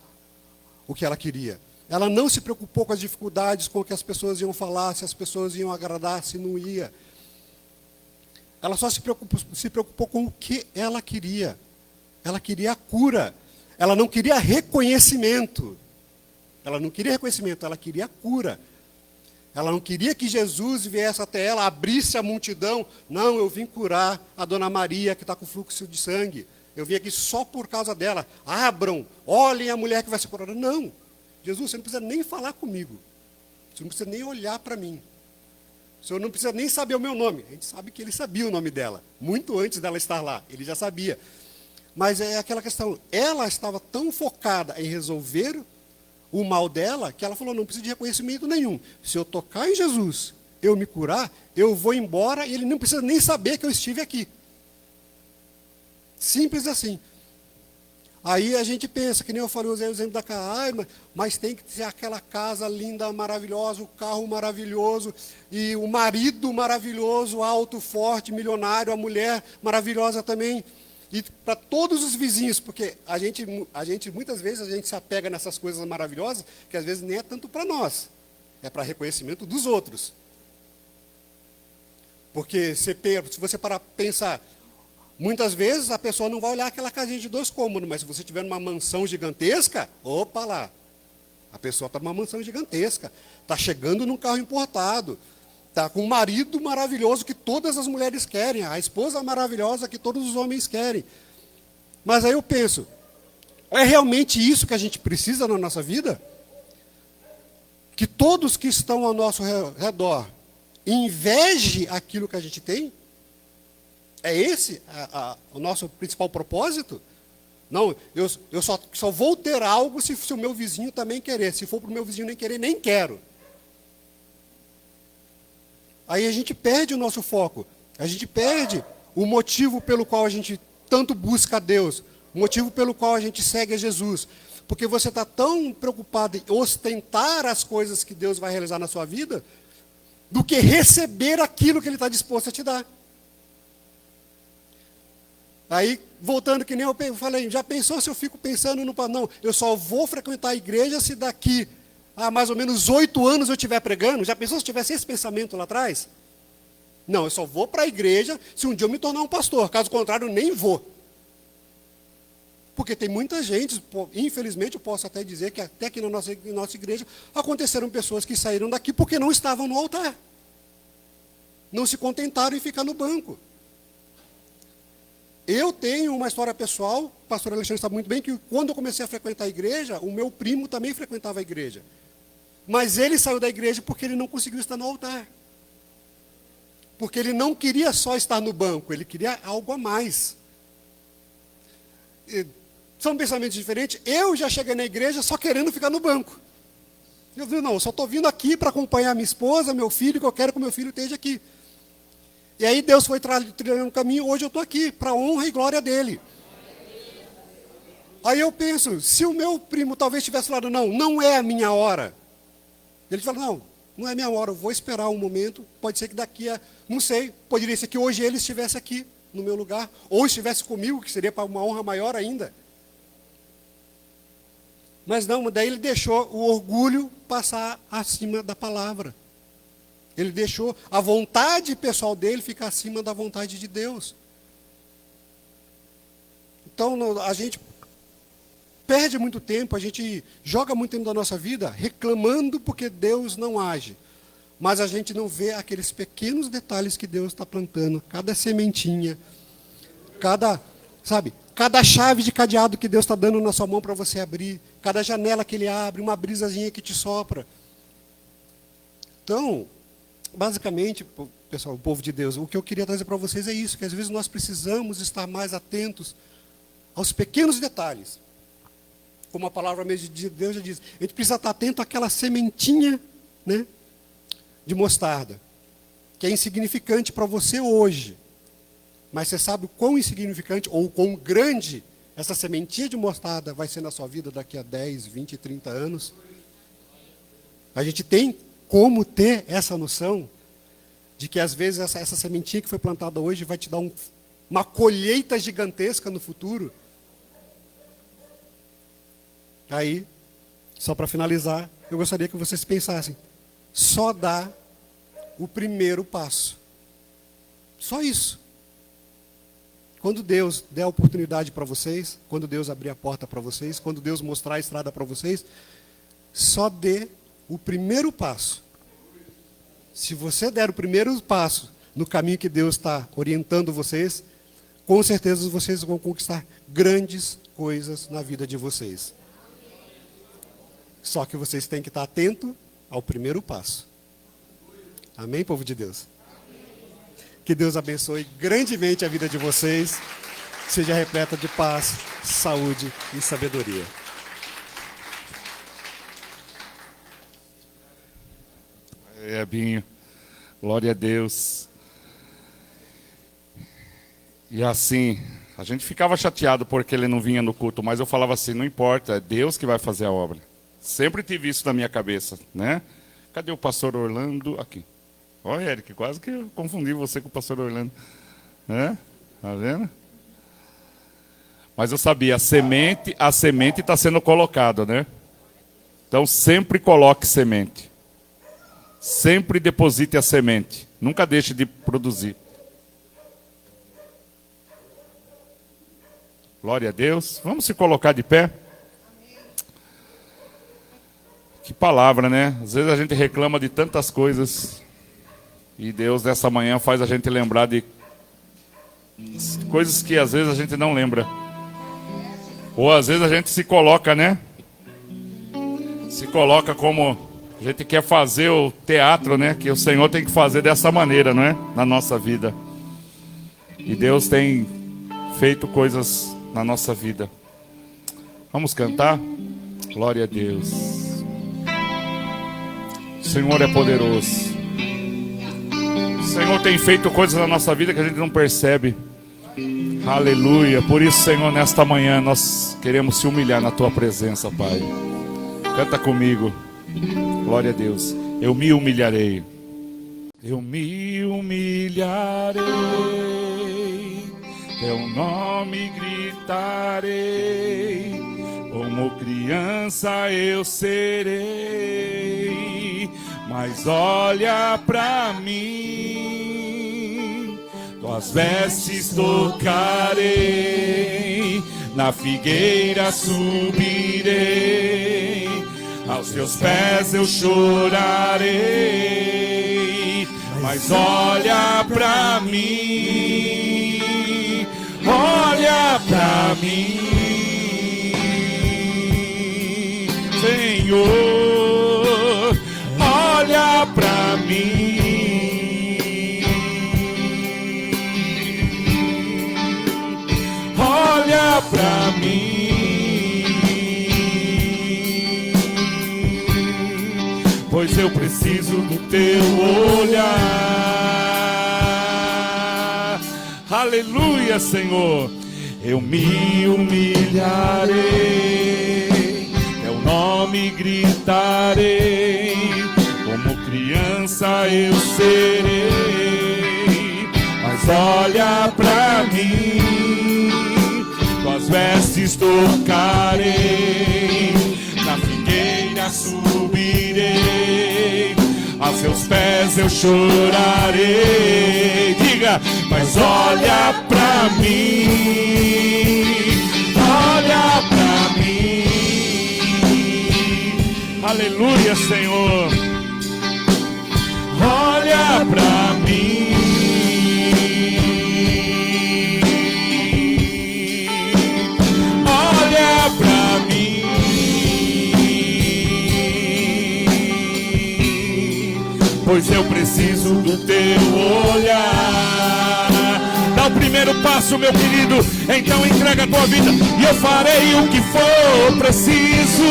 [SPEAKER 3] o que ela queria. Ela não se preocupou com as dificuldades, com o que as pessoas iam falar, se as pessoas iam agradar, se não ia. Ela só se preocupou com o que ela queria. Ela queria a cura. Ela não queria reconhecimento. Ela não queria reconhecimento, ela queria a cura. Ela não queria que Jesus viesse até ela, abrisse a multidão. Não, eu vim curar a Dona Maria, que está com fluxo de sangue. Eu vim aqui só por causa dela. Abram, olhem a mulher que vai ser curada. Não, Jesus, você não precisa nem falar comigo. Você não precisa nem olhar para mim. O senhor não precisa nem saber o meu nome. A gente sabe que ele sabia o nome dela. Muito antes dela estar lá, ele já sabia. Mas é aquela questão, ela estava tão focada em resolver o mal dela, que ela falou, não precisa de reconhecimento nenhum. Se eu tocar em Jesus, eu me curar, eu vou embora e ele não precisa nem saber que eu estive aqui. Simples assim. Aí a gente pensa, que nem eu falei, usei o exemplo da casa, mas tem que ser aquela casa linda, maravilhosa, o carro maravilhoso, e o marido maravilhoso, alto, forte, milionário, a mulher maravilhosa também. E para todos os vizinhos, porque a gente, muitas vezes, a gente se apega nessas coisas maravilhosas, que às vezes nem é tanto para nós, é para reconhecimento dos outros. Porque se você parar para pensar, muitas vezes a pessoa não vai olhar aquela casinha de 2 cômodos, mas se você tiver numa mansão gigantesca, opa lá, a pessoa está numa mansão gigantesca, está chegando num carro importado, está com um marido maravilhoso que todas as mulheres querem, a esposa maravilhosa que todos os homens querem. Mas aí eu penso, é realmente isso que a gente precisa na nossa vida? Que todos que estão ao nosso redor invejem aquilo que a gente tem? É esse o nosso principal propósito? Não, eu só vou ter algo se o meu vizinho também querer. Se for para o meu vizinho nem querer, nem quero. Aí a gente perde o nosso foco. A gente perde o motivo pelo qual a gente tanto busca a Deus. O motivo pelo qual a gente segue a Jesus. Porque você está tão preocupado em ostentar as coisas que Deus vai realizar na sua vida, do que receber aquilo que Ele está disposto a te dar. Aí, voltando, que nem eu falei, já pensou se eu fico pensando no... Não, eu só vou frequentar a igreja se daqui a mais ou menos 8 anos eu estiver pregando? Já pensou se tivesse esse pensamento lá atrás? Não, eu só vou para a igreja se um dia eu me tornar um pastor. Caso contrário, eu nem vou. Porque tem muita gente, infelizmente eu posso até dizer que até aqui na nossa igreja aconteceram pessoas que saíram daqui porque não estavam no altar. Não se contentaram em ficar no banco. Eu tenho uma história pessoal, o pastor Alexandre sabe muito bem, que quando eu comecei a frequentar a igreja, o meu primo também frequentava a igreja. Mas ele saiu da igreja porque ele não conseguiu estar no altar. Porque ele não queria só estar no banco, ele queria algo a mais. São pensamentos diferentes. Eu já cheguei na igreja só querendo ficar no banco. Eu digo, não, eu só estou vindo aqui para acompanhar minha esposa, meu filho, que eu quero que o meu filho esteja aqui. E aí Deus foi trilhando um caminho, hoje eu estou aqui, para a honra e glória dele. Aí eu penso, se o meu primo talvez tivesse falado, não é a minha hora. Ele fala, não é a minha hora, eu vou esperar um momento, pode ser que daqui a, não sei, poderia ser que hoje ele estivesse aqui, no meu lugar, ou estivesse comigo, que seria para uma honra maior ainda. Mas não, daí ele deixou o orgulho passar acima da palavra. Ele deixou a vontade pessoal dele ficar acima da vontade de Deus. Então, a gente perde muito tempo, a gente joga muito tempo da nossa vida reclamando porque Deus não age. Mas a gente não vê aqueles pequenos detalhes que Deus está plantando, cada sementinha, cada chave de cadeado que Deus está dando na sua mão para você abrir, cada janela que Ele abre, uma brisazinha que te sopra. Então, basicamente, pessoal, o povo de Deus, o que eu queria trazer para vocês é isso, que às vezes nós precisamos estar mais atentos aos pequenos detalhes. Como a palavra mesmo de Deus já diz, a gente precisa estar atento àquela sementinha, né, de mostarda, que é insignificante para você hoje. Mas você sabe o quão insignificante ou o quão grande essa sementinha de mostarda vai ser na sua vida daqui a 10, 20, 30 anos? A gente tem como ter essa noção de que às vezes essa sementinha que foi plantada hoje vai te dar uma colheita gigantesca no futuro? Aí, só para finalizar, eu gostaria que vocês pensassem, só dá o primeiro passo. Só isso. Quando Deus der a oportunidade para vocês, quando Deus abrir a porta para vocês, quando Deus mostrar a estrada para vocês, só dê o primeiro passo. Se você der o primeiro passo no caminho que Deus está orientando vocês, com certeza vocês vão conquistar grandes coisas na vida de vocês. Só que vocês têm que estar atentos ao primeiro passo. Amém, povo de Deus? Que Deus abençoe grandemente a vida de vocês. Seja repleta de paz, saúde e sabedoria.
[SPEAKER 1] Binho, glória a Deus. E assim, a gente ficava chateado porque ele não vinha no culto, mas eu falava assim, não importa, é Deus que vai fazer a obra. Sempre tive isso na minha cabeça, né? Cadê o pastor Orlando? Aqui. Olha, Eric, quase que eu confundi você com o pastor Orlando. Né? Tá vendo? Mas eu sabia, a semente está sendo colocada, né? Então sempre coloque semente. Sempre deposite a semente. Nunca deixe de produzir. Glória a Deus. Vamos se colocar de pé? Que palavra, né? Às vezes a gente reclama de tantas coisas. E Deus, nessa manhã, faz a gente lembrar de coisas que às vezes a gente não lembra. Ou às vezes a gente se coloca, né? Se coloca como a gente quer fazer o teatro, né? Que o Senhor tem que fazer dessa maneira, não é? Na nossa vida. E Deus tem feito coisas na nossa vida. Vamos cantar? Glória a Deus. O Senhor é poderoso. O Senhor tem feito coisas na nossa vida que a gente não percebe. Aleluia. Por isso, Senhor, nesta manhã nós queremos se humilhar na Tua presença, Pai. Canta comigo. Glória a Deus. Eu me humilharei. Eu me humilharei. Teu nome gritarei. Como criança eu serei. Mas olha pra mim, tuas vestes tocarei, na figueira subirei, aos teus pés eu chorarei. Mas olha pra mim, olha pra mim, Senhor. Olha pra mim, olha pra mim, pois eu preciso do teu olhar. Aleluia, Senhor. Eu me humilharei, teu nome gritarei. Como criança eu serei, mas olha pra mim, tuas vestes tocarei, subirei, a seus pés eu chorarei. Diga, mas olha pra mim, olha pra mim. Aleluia, Senhor. Olha pra mim. Olha pra mim. Pois eu preciso do teu olhar. Dá o primeiro passo, meu querido. Então entrega a tua vida e eu farei o que for preciso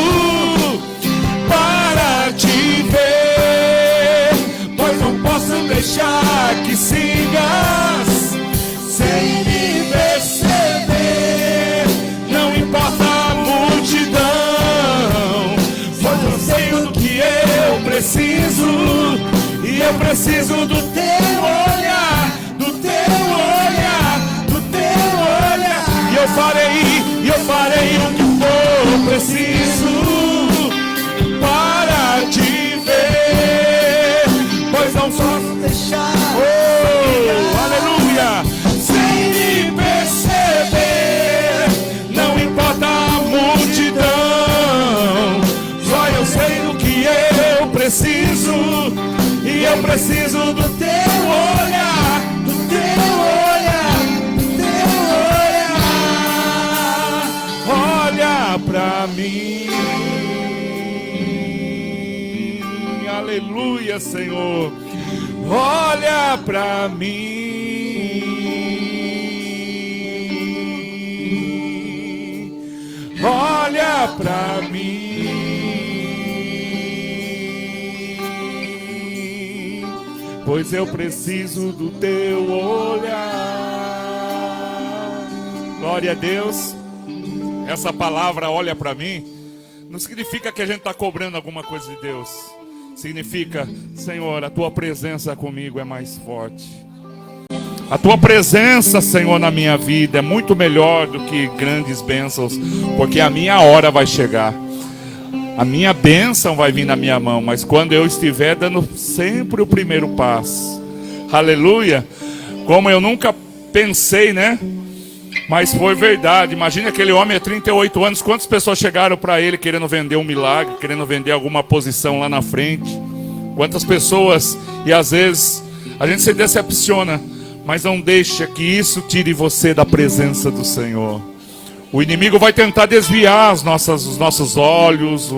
[SPEAKER 1] para te ver. Pois não posso deixar que sigas sem me perceber. Não importa a multidão, pois eu sei do que eu preciso. E eu preciso do teu olhar, do teu olhar, do teu olhar. E eu farei o que for preciso para te ver. Pois não posso deixar, aleluia, sem me perceber. Não importa a multidão, só eu sei do que eu preciso. E eu preciso do teu olhar, do teu olhar, do teu olhar. Olha pra mim. Aleluia, Senhor. Olha pra mim. Olha pra mim. Pois eu preciso do teu olhar. Glória a Deus. Essa palavra, olha para mim, não significa que a gente está cobrando alguma coisa de Deus. Significa, Senhor, a tua presença comigo é mais forte. A tua presença, Senhor, na minha vida é muito melhor do que grandes bênçãos, porque a minha hora vai chegar. A minha bênção vai vir na minha mão, mas quando eu estiver dando sempre o primeiro passo. Aleluia. Como eu nunca pensei, né? Mas foi verdade. Imagina aquele homem há 38 anos. Quantas pessoas chegaram para ele querendo vender um milagre, querendo vender alguma posição lá na frente. Quantas pessoas, e às vezes a gente se decepciona, mas não deixa que isso tire você da presença do Senhor. O inimigo vai tentar desviar os nossos olhos,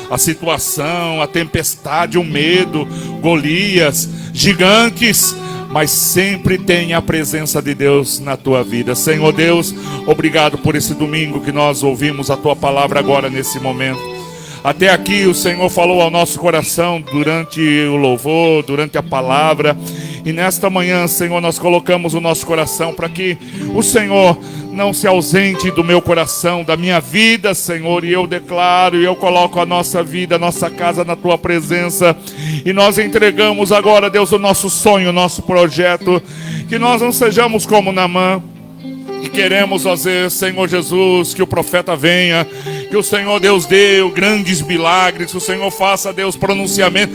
[SPEAKER 1] a situação, a tempestade, o medo, Golias, gigantes, mas sempre tenha a presença de Deus na tua vida. Senhor Deus, obrigado por esse domingo que nós ouvimos a tua palavra agora nesse momento. Até aqui o Senhor falou ao nosso coração durante o louvor, durante a palavra. E nesta manhã, Senhor, nós colocamos o nosso coração para que o Senhor não se ausente do meu coração, da minha vida, Senhor. E eu declaro, e eu coloco a nossa vida, a nossa casa na tua presença. E nós entregamos agora, Deus, o nosso sonho, o nosso projeto. Que nós não sejamos como Naamã. E queremos fazer, Senhor Jesus, que o profeta venha, que o Senhor Deus dê grandes milagres, que o Senhor faça, Deus, pronunciamento.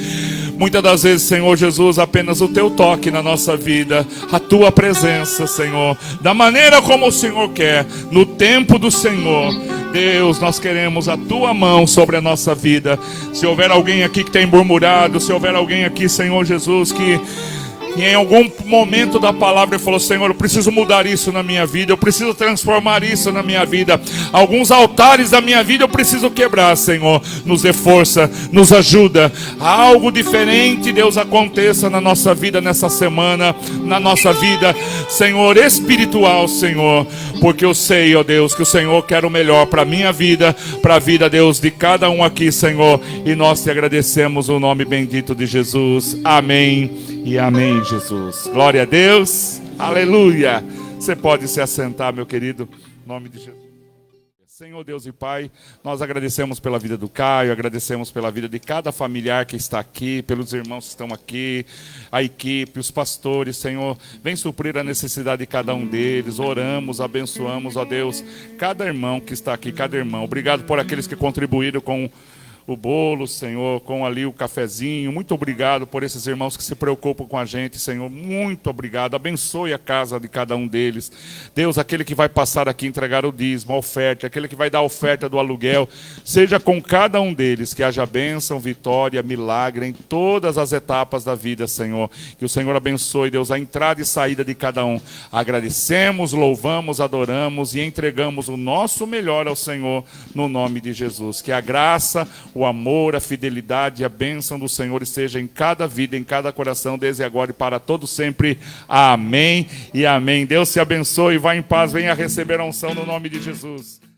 [SPEAKER 1] Muitas das vezes, Senhor Jesus, apenas o teu toque na nossa vida, a tua presença, Senhor, da maneira como o Senhor quer, no tempo do Senhor. Deus, nós queremos a tua mão sobre a nossa vida. Se houver alguém aqui que tem murmurado, se houver alguém aqui, Senhor Jesus, que em algum momento da palavra ele falou: Senhor, eu preciso mudar isso na minha vida, eu preciso transformar isso na minha vida. Alguns altares da minha vida eu preciso quebrar, Senhor. Nos dê força, nos ajuda. Algo diferente, Deus, aconteça na nossa vida nessa semana, na nossa vida, Senhor, espiritual, Senhor. Porque eu sei, ó Deus, que o Senhor quer o melhor para a minha vida, para a vida, Deus, de cada um aqui, Senhor. E nós te agradecemos o nome bendito de Jesus. Amém. E amém, Jesus. Glória a Deus. Aleluia. Você pode se assentar, meu querido, em nome de Jesus. Senhor Deus e Pai, nós agradecemos pela vida do Caio, agradecemos pela vida de cada familiar que está aqui, pelos irmãos que estão aqui, a equipe, os pastores. Senhor, vem suprir a necessidade de cada um deles. Oramos, abençoamos, ó Deus, cada irmão que está aqui, cada irmão. Obrigado por aqueles que contribuíram com o bolo, Senhor, com ali o cafezinho. Muito obrigado por esses irmãos que se preocupam com a gente, Senhor. Muito obrigado. Abençoe a casa de cada um deles. Deus, aquele que vai passar aqui entregar o dízimo, a oferta, aquele que vai dar a oferta do aluguel, seja com cada um deles, que haja bênção, vitória, milagre em todas as etapas da vida, Senhor. Que o Senhor abençoe, Deus, a entrada e saída de cada um. Agradecemos, louvamos, adoramos e entregamos o nosso melhor ao Senhor, no nome de Jesus. Que a graça, o amor, a fidelidade e a bênção do Senhor esteja em cada vida, em cada coração, desde agora e para todos sempre. Amém e amém. Deus te abençoe, vá em paz, venha receber a unção no nome de Jesus.